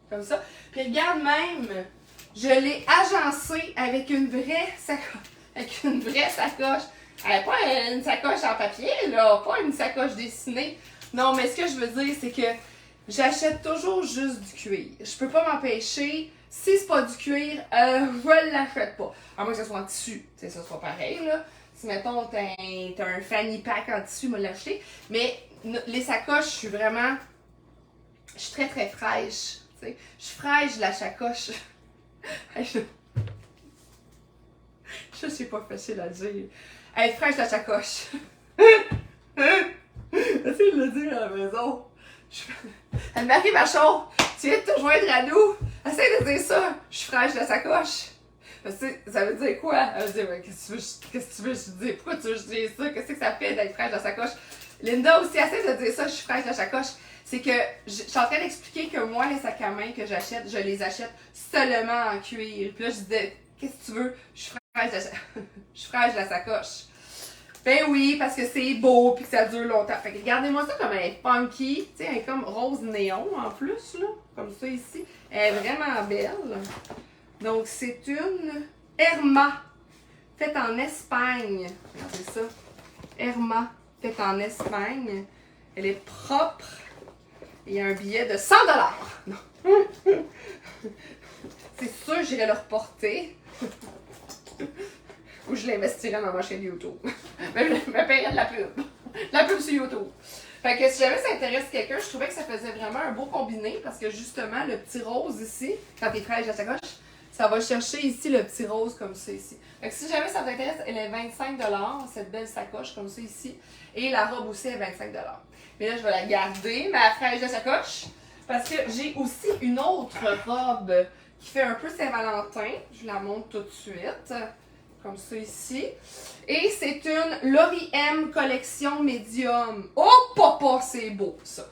Comme ça. Puis regarde même, je l'ai agencée avec une vraie sacoche. Elle n'est pas une sacoche en papier, là. Pas une sacoche dessinée. Non, mais ce que je veux dire, c'est que j'achète toujours juste du cuir. Je peux pas m'empêcher. Si c'est pas du cuir, je l'achète pas. À moins que ce soit en tissu. Tu sais, ça sera pareil, là. Si, mettons, t'as un fanny pack en tissu, moi l'acheter. Mais les sacoches, je suis très, très fraîche. Tu sais. Je suis fraîche de la sacoche. Je sais pas facile à dire. Elle est fraîche de la sacoche. Essaye de le dire à la maison. Anne-Marie Vachon, tu viens de te joindre à nous. Essaye de dire ça. Je suis fraîche de la sacoche. Ça veut dire quoi? Elle veut dire, qu'est-ce que tu veux que je dise? Pourquoi tu veux que je dise ça? Qu'est-ce que ça fait d'être fraîche de la sacoche? Linda aussi essaie de dire ça, je suis fraîche la sacoche. C'est que je suis en train d'expliquer que moi, les sacs à main que j'achète, je les achète seulement en cuir. Puis là, je disais, qu'est-ce que tu veux? Je suis fraîche la sacoche. Ben oui, parce que c'est beau puis que ça dure longtemps. Fait que regardez-moi ça comme elle est funky. Tu sais, elle est comme rose néon en plus, là. Comme ça ici. Elle est vraiment belle. Donc, c'est une Herma. Faite en Espagne. Regardez ça. Herma. Faite en Espagne. Elle est propre. Il y a un billet de 100 $. Non. C'est sûr que j'irai le reporter. Ou je l'investirais dans ma chaîne YouTube. Mais je me paierais de la pub. La pub sur YouTube. Fait que si jamais ça intéresse quelqu'un, je trouvais que ça faisait vraiment un beau combiné parce que justement, le petit rose ici, quand t'es fraîche à sacoche, ça va chercher ici le petit rose comme ça ici. Fait que si jamais ça t'intéresse, elle est 25 $, cette belle sacoche comme ça ici. Et la robe aussi est 25 $. Mais là, je vais la garder, ma fraîche de sacoche, parce que j'ai aussi une autre robe qui fait un peu Saint-Valentin. Je vous la montre tout de suite. Comme ça ici. Et c'est une Lori M collection médium. Oh, papa, c'est beau, ça.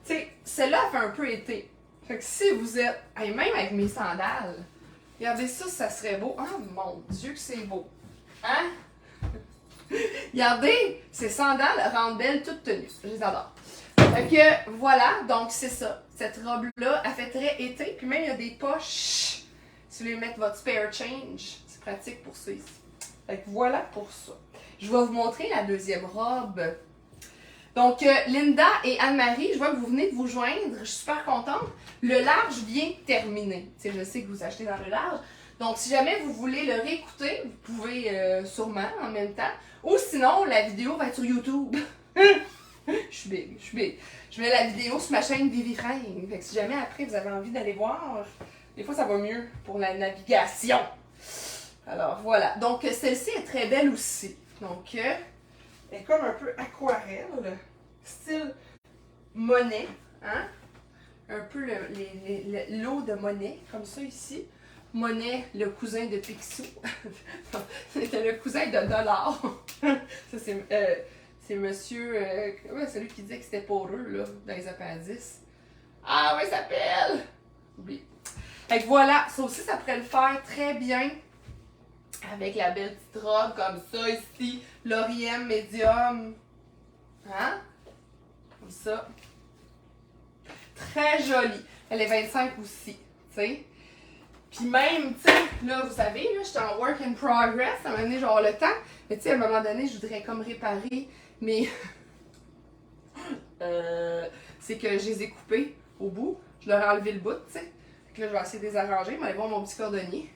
Tu sais, celle-là, elle fait un peu été. Fait que si vous êtes, hey, même avec mes sandales, regardez ça, ça serait beau. Oh mon Dieu que c'est beau. Hein? Regardez, ces sandales rendent belles toutes tenues. Je les adore. Fait que voilà, donc c'est ça. Cette robe-là, elle fait très été. Puis même, il y a des poches. Si vous voulez mettre votre spare change, c'est pratique pour ça ici. Fait que voilà pour ça. Je vais vous montrer la deuxième robe. Donc, Linda et Anne-Marie, je vois que vous venez de vous joindre. Je suis super contente. Le large vient de terminer. Tu sais, je sais que vous achetez dans le large. Donc, si jamais vous voulez le réécouter, vous pouvez sûrement en même temps. Ou sinon, la vidéo va être sur YouTube. Je suis big. Je mets la vidéo sur ma chaîne Vivi Frame. Fait que si jamais après vous avez envie d'aller voir, des fois ça va mieux pour la navigation. Alors voilà. Donc celle-ci est très belle aussi. Donc elle est comme un peu aquarelle, style Monet, hein? Un peu l'eau de Monet, comme ça ici. Monet, le cousin de Picsou. C'était le cousin de Dollar. Ça c'est monsieur, celui qui disait que c'était pour eux, là, dans les appendices. Ah oui, ça s'appelle! Oublie. Fait que voilà, ça aussi, ça pourrait le faire très bien avec la belle petite robe comme ça ici, Lori M médium. Hein? Comme ça. Très jolie. Elle est 25 aussi, tu sais. Puis même, tu sais, là, vous savez, là, j'étais en work in progress, ça m'a donné genre le temps. Mais tu sais, à un moment donné, je voudrais comme réparer mes... c'est que je les ai coupés au bout. Je leur ai enlevé le bout, tu sais. Là, je vais essayer de les arranger. Je vais aller voir mon petit cordonnier.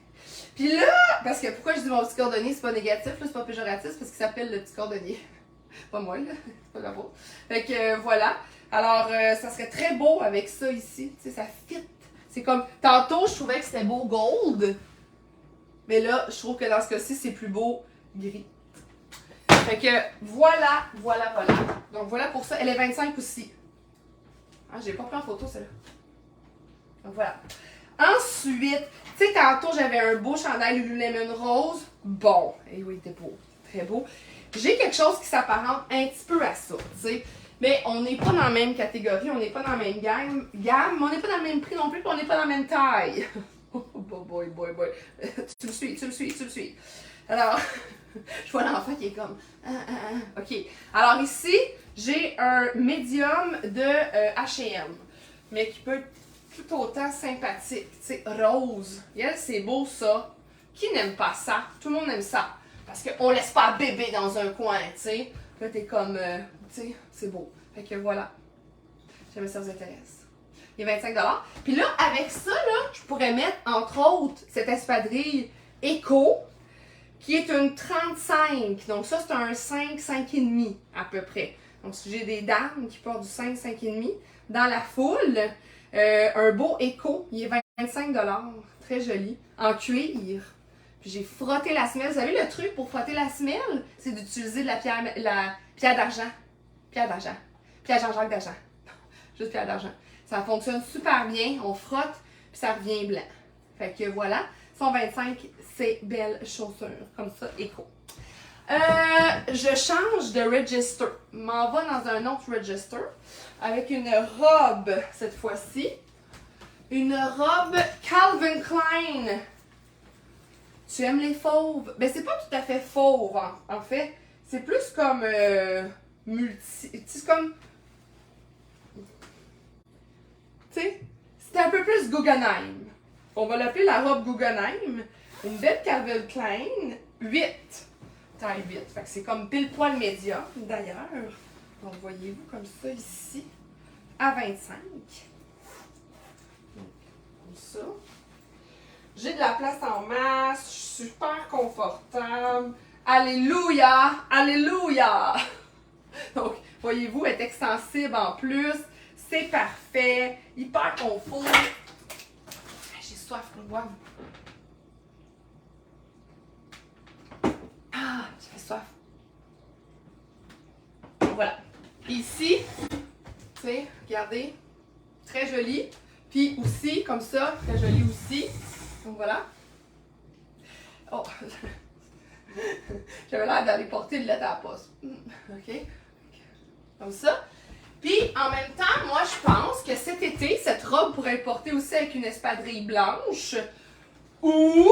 Puis là, parce que pourquoi je dis mon petit cordonnier, c'est pas négatif, c'est pas péjoratif, c'est parce qu'il s'appelle le petit cordonnier. Pas moi, là. C'est pas la faute. Fait que voilà. Alors, ça serait très beau avec ça ici. Tu sais, ça fit. C'est comme. Tantôt, je trouvais que c'était beau gold. Mais là, je trouve que dans ce cas-ci, c'est plus beau gris. Fait que voilà. Donc voilà pour ça. Elle est 25 aussi. Ah, j'ai pas pris en photo celle-là. Donc voilà. Ensuite, tu sais, tantôt j'avais un beau chandail Lululemon rose. Bon, et oui, il était beau. Très beau. J'ai quelque chose qui s'apparente un petit peu à ça, tu sais. Mais on n'est pas dans la même catégorie, on n'est pas dans la même gamme, mais on n'est pas dans le même prix non plus, puis on n'est pas dans la même taille. Oh boy. Tu me suis. Alors, je vois l'enfant qui est comme... OK. Alors ici, j'ai un médium de H&M, mais qui peut être tout autant sympathique. Tu sais, rose. Yes, c'est beau ça. Qui n'aime pas ça? Tout le monde aime ça. Parce qu'on laisse pas bébé dans un coin, tu sais. Là, t'es comme... tu sais, c'est beau. Fait que voilà. Jamais ça vous intéresse. Il est 25 $. Puis là, avec ça, là, je pourrais mettre, entre autres, cette espadrille Eco, qui est une 35. Donc ça, c'est un 5, 5,5 à peu près. Donc si j'ai des dames qui portent du 5, 5,5 dans la foule, un beau Eco, il est 25 $. Très joli. En cuir. Puis j'ai frotté la semelle. Vous savez, le truc pour frotter la semelle, c'est d'utiliser de la pierre d'argent. Pierre Jean-Jacques d'argent. Juste pierre d'argent. Ça fonctionne super bien. On frotte, puis ça revient blanc. Fait que voilà. 125, c'est belle chaussure. Comme ça, Eco. Je change de register. M'en va dans un autre register avec une robe cette fois-ci. Une robe Calvin Klein. Tu aimes les fauves? Ben, c'est pas tout à fait fauve, en fait. C'est plus comme c'est comme. Tu sais, c'est un peu plus Guggenheim. On va l'appeler la robe Guggenheim. Une belle Calvin Klein, 8. Taille 8. Fait que c'est comme pile poil médium, d'ailleurs. Donc, voyez-vous comme ça ici, à 25. Comme ça. J'ai de la place en masse, je suis super confortable. Alléluia! Alléluia! Donc, voyez-vous, elle est extensible en plus. C'est parfait. Hyper confort. J'ai soif, wow. Ah, j'ai soif. Voilà. Ici, tu sais, regardez, très joli. Puis aussi, comme ça, très joli aussi. Donc voilà. Oh, j'avais l'air d'aller porter une lettre à la poste. OK? Comme ça. Puis, en même temps, moi, je pense que cet été, cette robe pourrait être portée aussi avec une espadrille blanche ou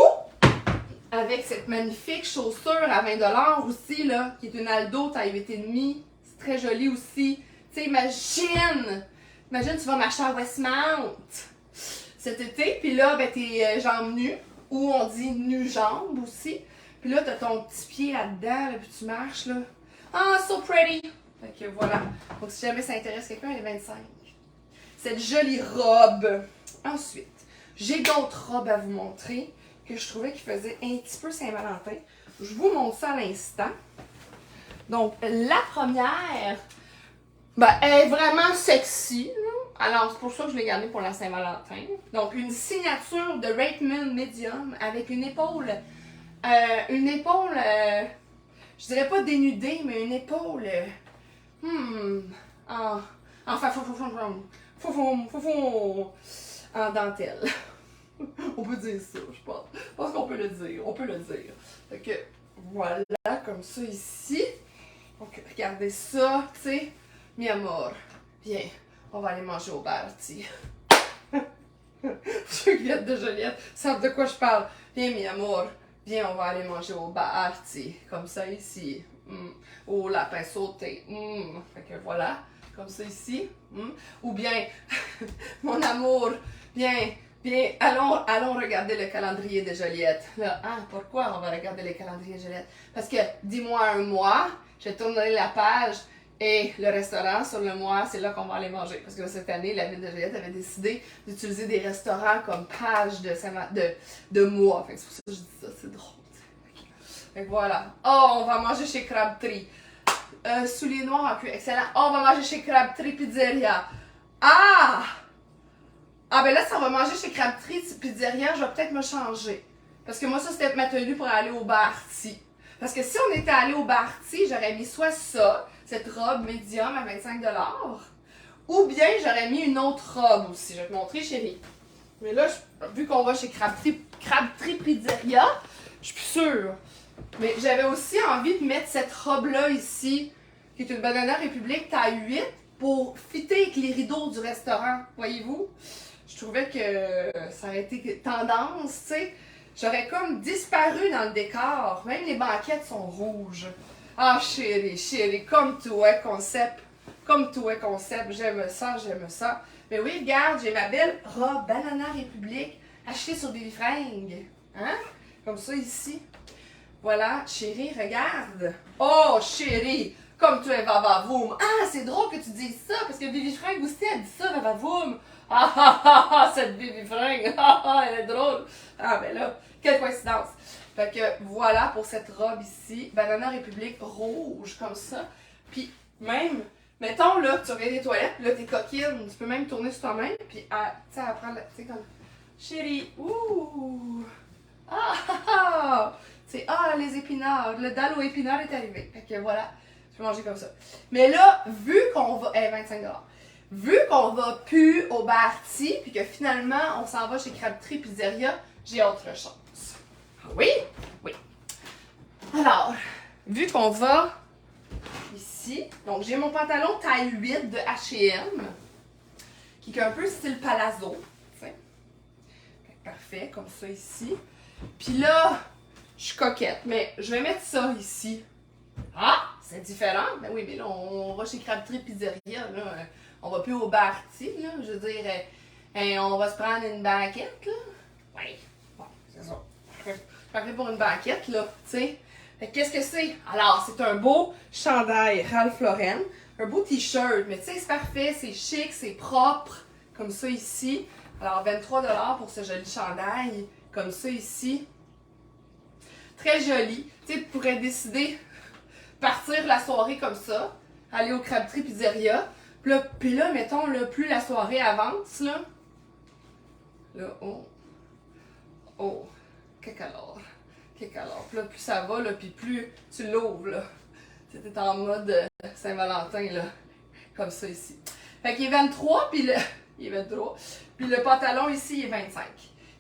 avec cette magnifique chaussure à 20$ aussi, là, qui est une Aldo taille 8,5. C'est très joli aussi. Tu sais, imagine, tu vas marcher à Westmount cet été, puis là, ben, t'es jambes nues, ou on dit nu-jambes aussi. Puis là, t'as ton petit pied là-dedans, là, puis tu marches, là. Ah, so pretty! Fait que voilà. Donc, si jamais ça intéresse quelqu'un, elle est 25. Cette jolie robe. Ensuite, j'ai d'autres robes à vous montrer que je trouvais qui faisaient un petit peu Saint-Valentin. Je vous montre ça à l'instant. Donc, la première, ben, elle est vraiment sexy, là. Alors, c'est pour ça que je l'ai gardée pour la Saint-Valentin. Donc, une signature de Raymond Medium avec une épaule, je dirais pas dénudée, mais une épaule, en dentelle. On peut dire ça, je pense. Je pense qu'on peut le dire. On peut le dire. Fait que, voilà, comme ça ici. Donc, regardez ça, tu sais. Mi amor, viens. On va aller manger au bar, tu Ceux qui viennent de Joliette savent de quoi je parle. Viens, mi amour. Viens, on va aller manger au bar, tu comme ça ici. Au lapin sauté. Fait que voilà, comme ça ici. Ou bien, mon amour, viens, allons regarder le calendrier de Joliette. Là, pourquoi on va regarder le calendrier de Joliette? Parce que, dis-moi un mois, je tournerai la page. Et le restaurant sur le mois, c'est là qu'on va aller manger. Parce que cette année, la ville de Joliette avait décidé d'utiliser des restaurants comme page de mois. Fait que c'est pour ça que je dis ça, c'est drôle. Fait que voilà. Oh, on va manger chez Crabtree. Souliers noirs en cuir, excellent. Oh, on va manger chez Crabtree Pizzeria. Ah, ben là, si on va manger chez Crabtree Pizzeria, je vais peut-être me changer. Parce que moi, ça, c'était ma tenue pour aller au bar Artie. Parce que si on était allé au bar Artie, j'aurais mis soit ça, cette robe médium à 25$, ou bien j'aurais mis une autre robe aussi. Je vais te montrer, chérie. Mais là, vu qu'on va chez Crabtree Pizzeria, je suis plus sûre. Mais j'avais aussi envie de mettre cette robe-là ici, qui est une Banana République taille 8, pour fitter avec les rideaux du restaurant, voyez-vous? Je trouvais que ça aurait été tendance, tu sais. J'aurais comme disparu dans le décor. Même les banquettes sont rouges. Ah, chérie, comme toi, concept. Comme toi, concept. J'aime ça. Mais oui, regarde, j'ai ma belle robe Banana République achetée sur Baby Fringues. Hein? Comme ça, ici. Voilà, chérie, regarde. Oh, chérie, comme tu es vavavoum. Ah, c'est drôle que tu dises ça, parce que Baby Fringues aussi, elle dit ça, vavavoum. Cette Baby Fringue. Elle est drôle. Ah, ben là, quelle coïncidence. Fait que voilà pour cette robe ici, Banana République rouge, comme ça. Puis même, mettons là, tu regardes les toilettes, là, t'es coquine, tu peux même tourner sur toi-même, puis tu sais, elle prend, tu sais, comme, chérie, tu sais, les épinards, le dalle aux épinards est arrivé. Fait que voilà, je peux manger comme ça. Mais là, vu qu'on va, 25$. Vu qu'on va plus au bar Artie, puis que finalement, on s'en va chez Crabtree Pizzeria, j'ai autre chose. Ah oui? Oui. Alors, vu qu'on va ici, donc j'ai mon pantalon taille 8 de H&M, qui est un peu style palazzo, tu sais. Parfait, comme ça ici. Puis là, je suis coquette, mais je vais mettre ça ici. Ah, c'est différent. Ben oui, mais là, on va chez Crabtree Pizzeria, là. On va plus au Barty, là. Je veux dire, on va se prendre une banquette, là. Oui, bon, c'est ça. Parfait pour une banquette, là, tu sais. Fait qu'est-ce que c'est? Alors, c'est un beau chandail Ralph Lauren, un beau t-shirt, mais tu sais, c'est parfait, c'est chic, c'est propre, comme ça ici. Alors, 23$ pour ce joli chandail, comme ça ici. Très joli. Tu sais, tu pourrais décider partir la soirée comme ça, aller au Crabtree Pizzeria. Puis là, mettons, là, plus la soirée avance, là, cacalore. Puis là, plus ça va, là, puis plus tu l'ouvres, là. Tu es en mode Saint-Valentin, là, comme ça ici. Fait qu'il est 23, puis il est 23, puis le pantalon ici, il est 25.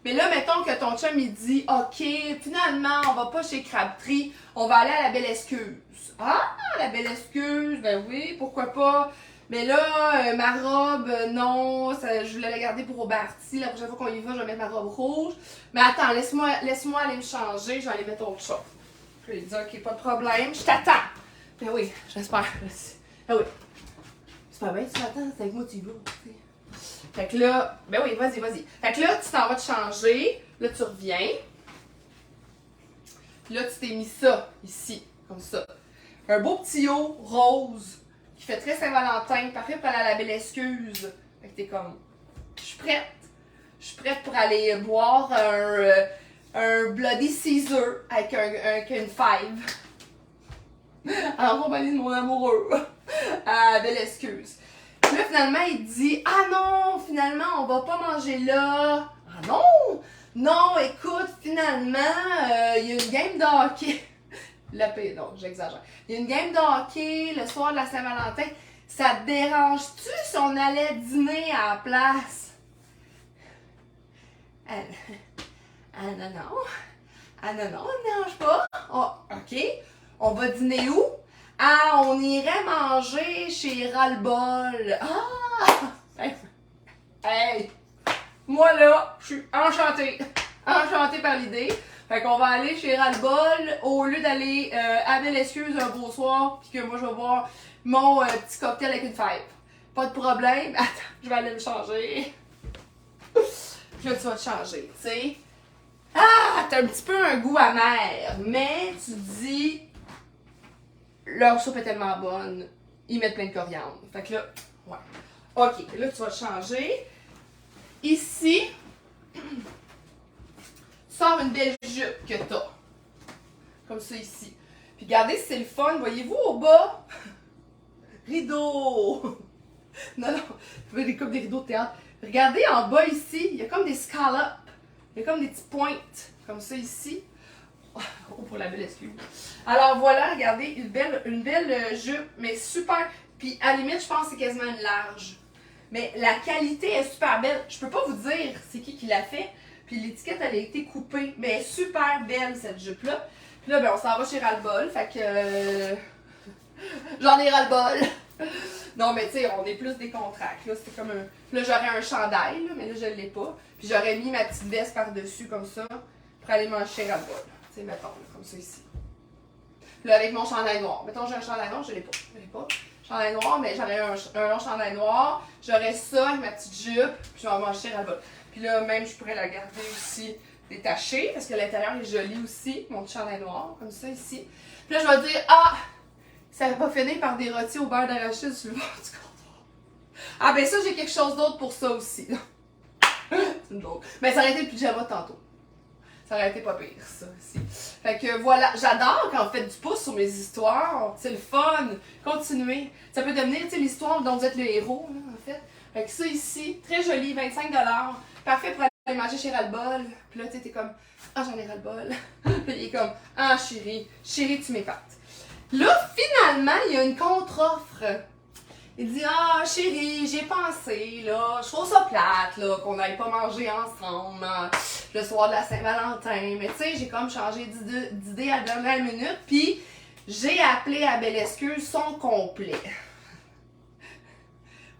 Mais là, mettons que ton chum, il dit, OK, finalement, on va pas chez Crabtree, on va aller à la Belle Excuse. Ah, la Belle Excuse, ben oui, pourquoi pas. Mais là, ma robe, non, je voulais la garder pour au Barty. La prochaine fois qu'on y va, je vais mettre ma robe rouge. Mais attends, laisse-moi aller me changer, je vais aller mettre autre chose. Je lui ai dit, OK, pas de problème, je t'attends. Ben oui, j'espère. Ben oui. C'est pas bien, tu m'attends, c'est avec moi, tu y vas. Fait que là, ben oui, vas-y. Fait que là, tu t'en vas te changer. Là, tu reviens. Puis là, tu t'es mis ça, ici, comme ça. Un beau petit haut rose, qui fait très Saint-Valentin, parfait pour aller à la Belle Excuse. Fait que t'es comme, je suis prête. Je suis prête pour aller boire un Bloody Caesar avec une five. En compagnie de mon amoureux. À la Belle Excuse. Puis là, finalement, il dit, ah non, finalement, on va pas manger là. Ah non! Non, écoute, finalement, il y a une game de hockey. Non, j'exagère. Il y a une game de hockey le soir de la Saint-Valentin. Ça te dérange-tu si on allait dîner à la place? Non. Ah non, on ne dérange pas. Oh, OK. On va dîner où? Ah, on irait manger chez Ras-le-Bol. Ah! Hey! Moi là, je suis enchantée. Enchantée par l'idée. Fait qu'on va aller chez Ras-le-Bol au lieu d'aller à Belle Excuse un beau soir, puis que moi je vais boire mon petit cocktail avec une fève. Pas de problème. Attends, je vais aller me changer. Puis là, tu vas te changer, tu sais. Ah, t'as un petit peu un goût amer, mais tu dis, leur soupe est tellement bonne, ils mettent plein de coriandre. Fait que là, ouais. OK, là, tu vas te changer. Ici, tu sors une belle jupe que t'as. Comme ça ici. Puis regardez si c'est le fun. Voyez-vous au bas? Rideau! Non, comme des rideaux de théâtre. Regardez en bas ici, il y a comme des scallops. Il y a comme des petites pointes. Comme ça ici. Oh, pour la Belle Excuse. Alors voilà, regardez, une belle jupe, mais super. Puis à la limite, je pense que c'est quasiment une large. Mais la qualité est super belle. Je peux pas vous dire c'est qui l'a fait. Puis l'étiquette, elle a été coupée. Mais elle est super belle, cette jupe-là. Puis là, ben, on s'en va chez Ras-le-Bol. Fait que... j'en ai ras-le-bol. Non, mais tu sais, on est plus des contracts. Là, c'était comme un... Là, j'aurais un chandail, là, mais là, je l'ai pas. Puis j'aurais mis ma petite veste par-dessus, comme ça, pour aller manger chez Ras-le-Bol. Tu sais, mettons, là, comme ça ici. Puis là, avec mon chandail noir. Mettons, j'ai un chandail noir, je l'ai pas. Je l'ai pas. Chandail noir, mais j'aurais un long chandail noir. J'aurais ça avec ma petite jupe, puis je vais manger chez Ras-le-Bol. Puis là, même, je pourrais la garder aussi détachée, parce que l'intérieur est joli aussi, mon petit chandail noir, comme ça ici. Puis là, je vais dire, ah, ça va finir par des rôtis au beurre d'arachide sur le bord du comptoir. Ah, ben ça, j'ai quelque chose d'autre pour ça aussi. C'est une joke. Mais ça aurait été le pyjama tantôt. Ça aurait été pas pire, ça aussi. Fait que voilà, j'adore quand vous faites du pouce sur mes histoires. C'est le fun. Continuez. Ça peut devenir, tu sais, l'histoire dont vous êtes le héros, là, en fait. Fait que ça ici, très joli, 25$. Parfait pour aller manger chez Ras-le-Bol. Puis là, tu sais, t'es comme, ah, j'en ai ras-le-bol. Puis il est comme, ah, chérie, tu m'épates. Là, finalement, il y a une contre-offre. Il dit, ah, chérie, j'ai pensé, là, je trouve ça plate, là, qu'on n'aille pas manger ensemble le soir de la Saint-Valentin. Mais tu sais, j'ai comme changé d'idée à la dernière minute. Puis, J'ai appelé à Belle Excuse son complet.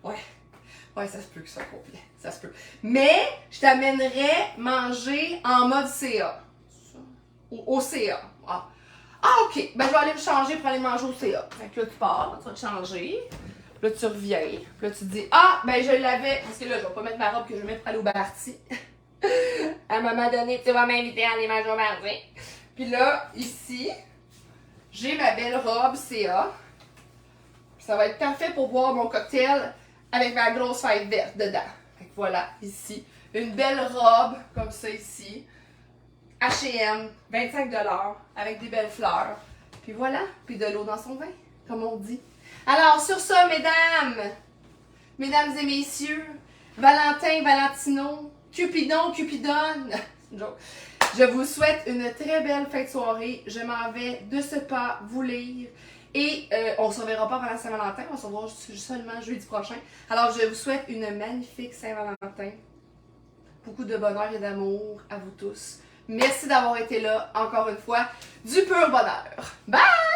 Ouais. Ouais, ça se peut que ce soit complet. Ça se peut. Mais, je t'amènerais manger en mode CA. Au CA. Ah. Ah, ok. Ben, je vais aller me changer pour aller manger au CA. Fait que là, tu pars, tu vas te changer. Là, tu reviens. Puis là, tu te dis, ah, ben, je l'avais. Parce que là, je vais pas mettre ma robe que je vais mettre pour aller au Barty. À un moment donné, tu vas m'inviter à aller manger au Barty. Puis là, ici, j'ai ma belle robe CA. Puis ça va être parfait pour boire mon cocktail avec ma grosse fève verte dedans. Fait que voilà, ici. Une belle robe, comme ça ici. H&M, 25$ avec des belles fleurs. Puis voilà, puis de l'eau dans son vin, comme on dit. Alors, sur ça, mesdames et messieurs, Valentin, Valentino, Cupidon, Cupidonne, c'est une joke. Je vous souhaite une très belle fin de soirée. Je m'en vais de ce pas vous lire. Et on ne se reverra pas pendant Saint-Valentin, on se revoit seulement jeudi prochain. Alors, je vous souhaite une magnifique Saint-Valentin. Beaucoup de bonheur et d'amour à vous tous. Merci d'avoir été là, encore une fois. Du pur bonheur. Bye!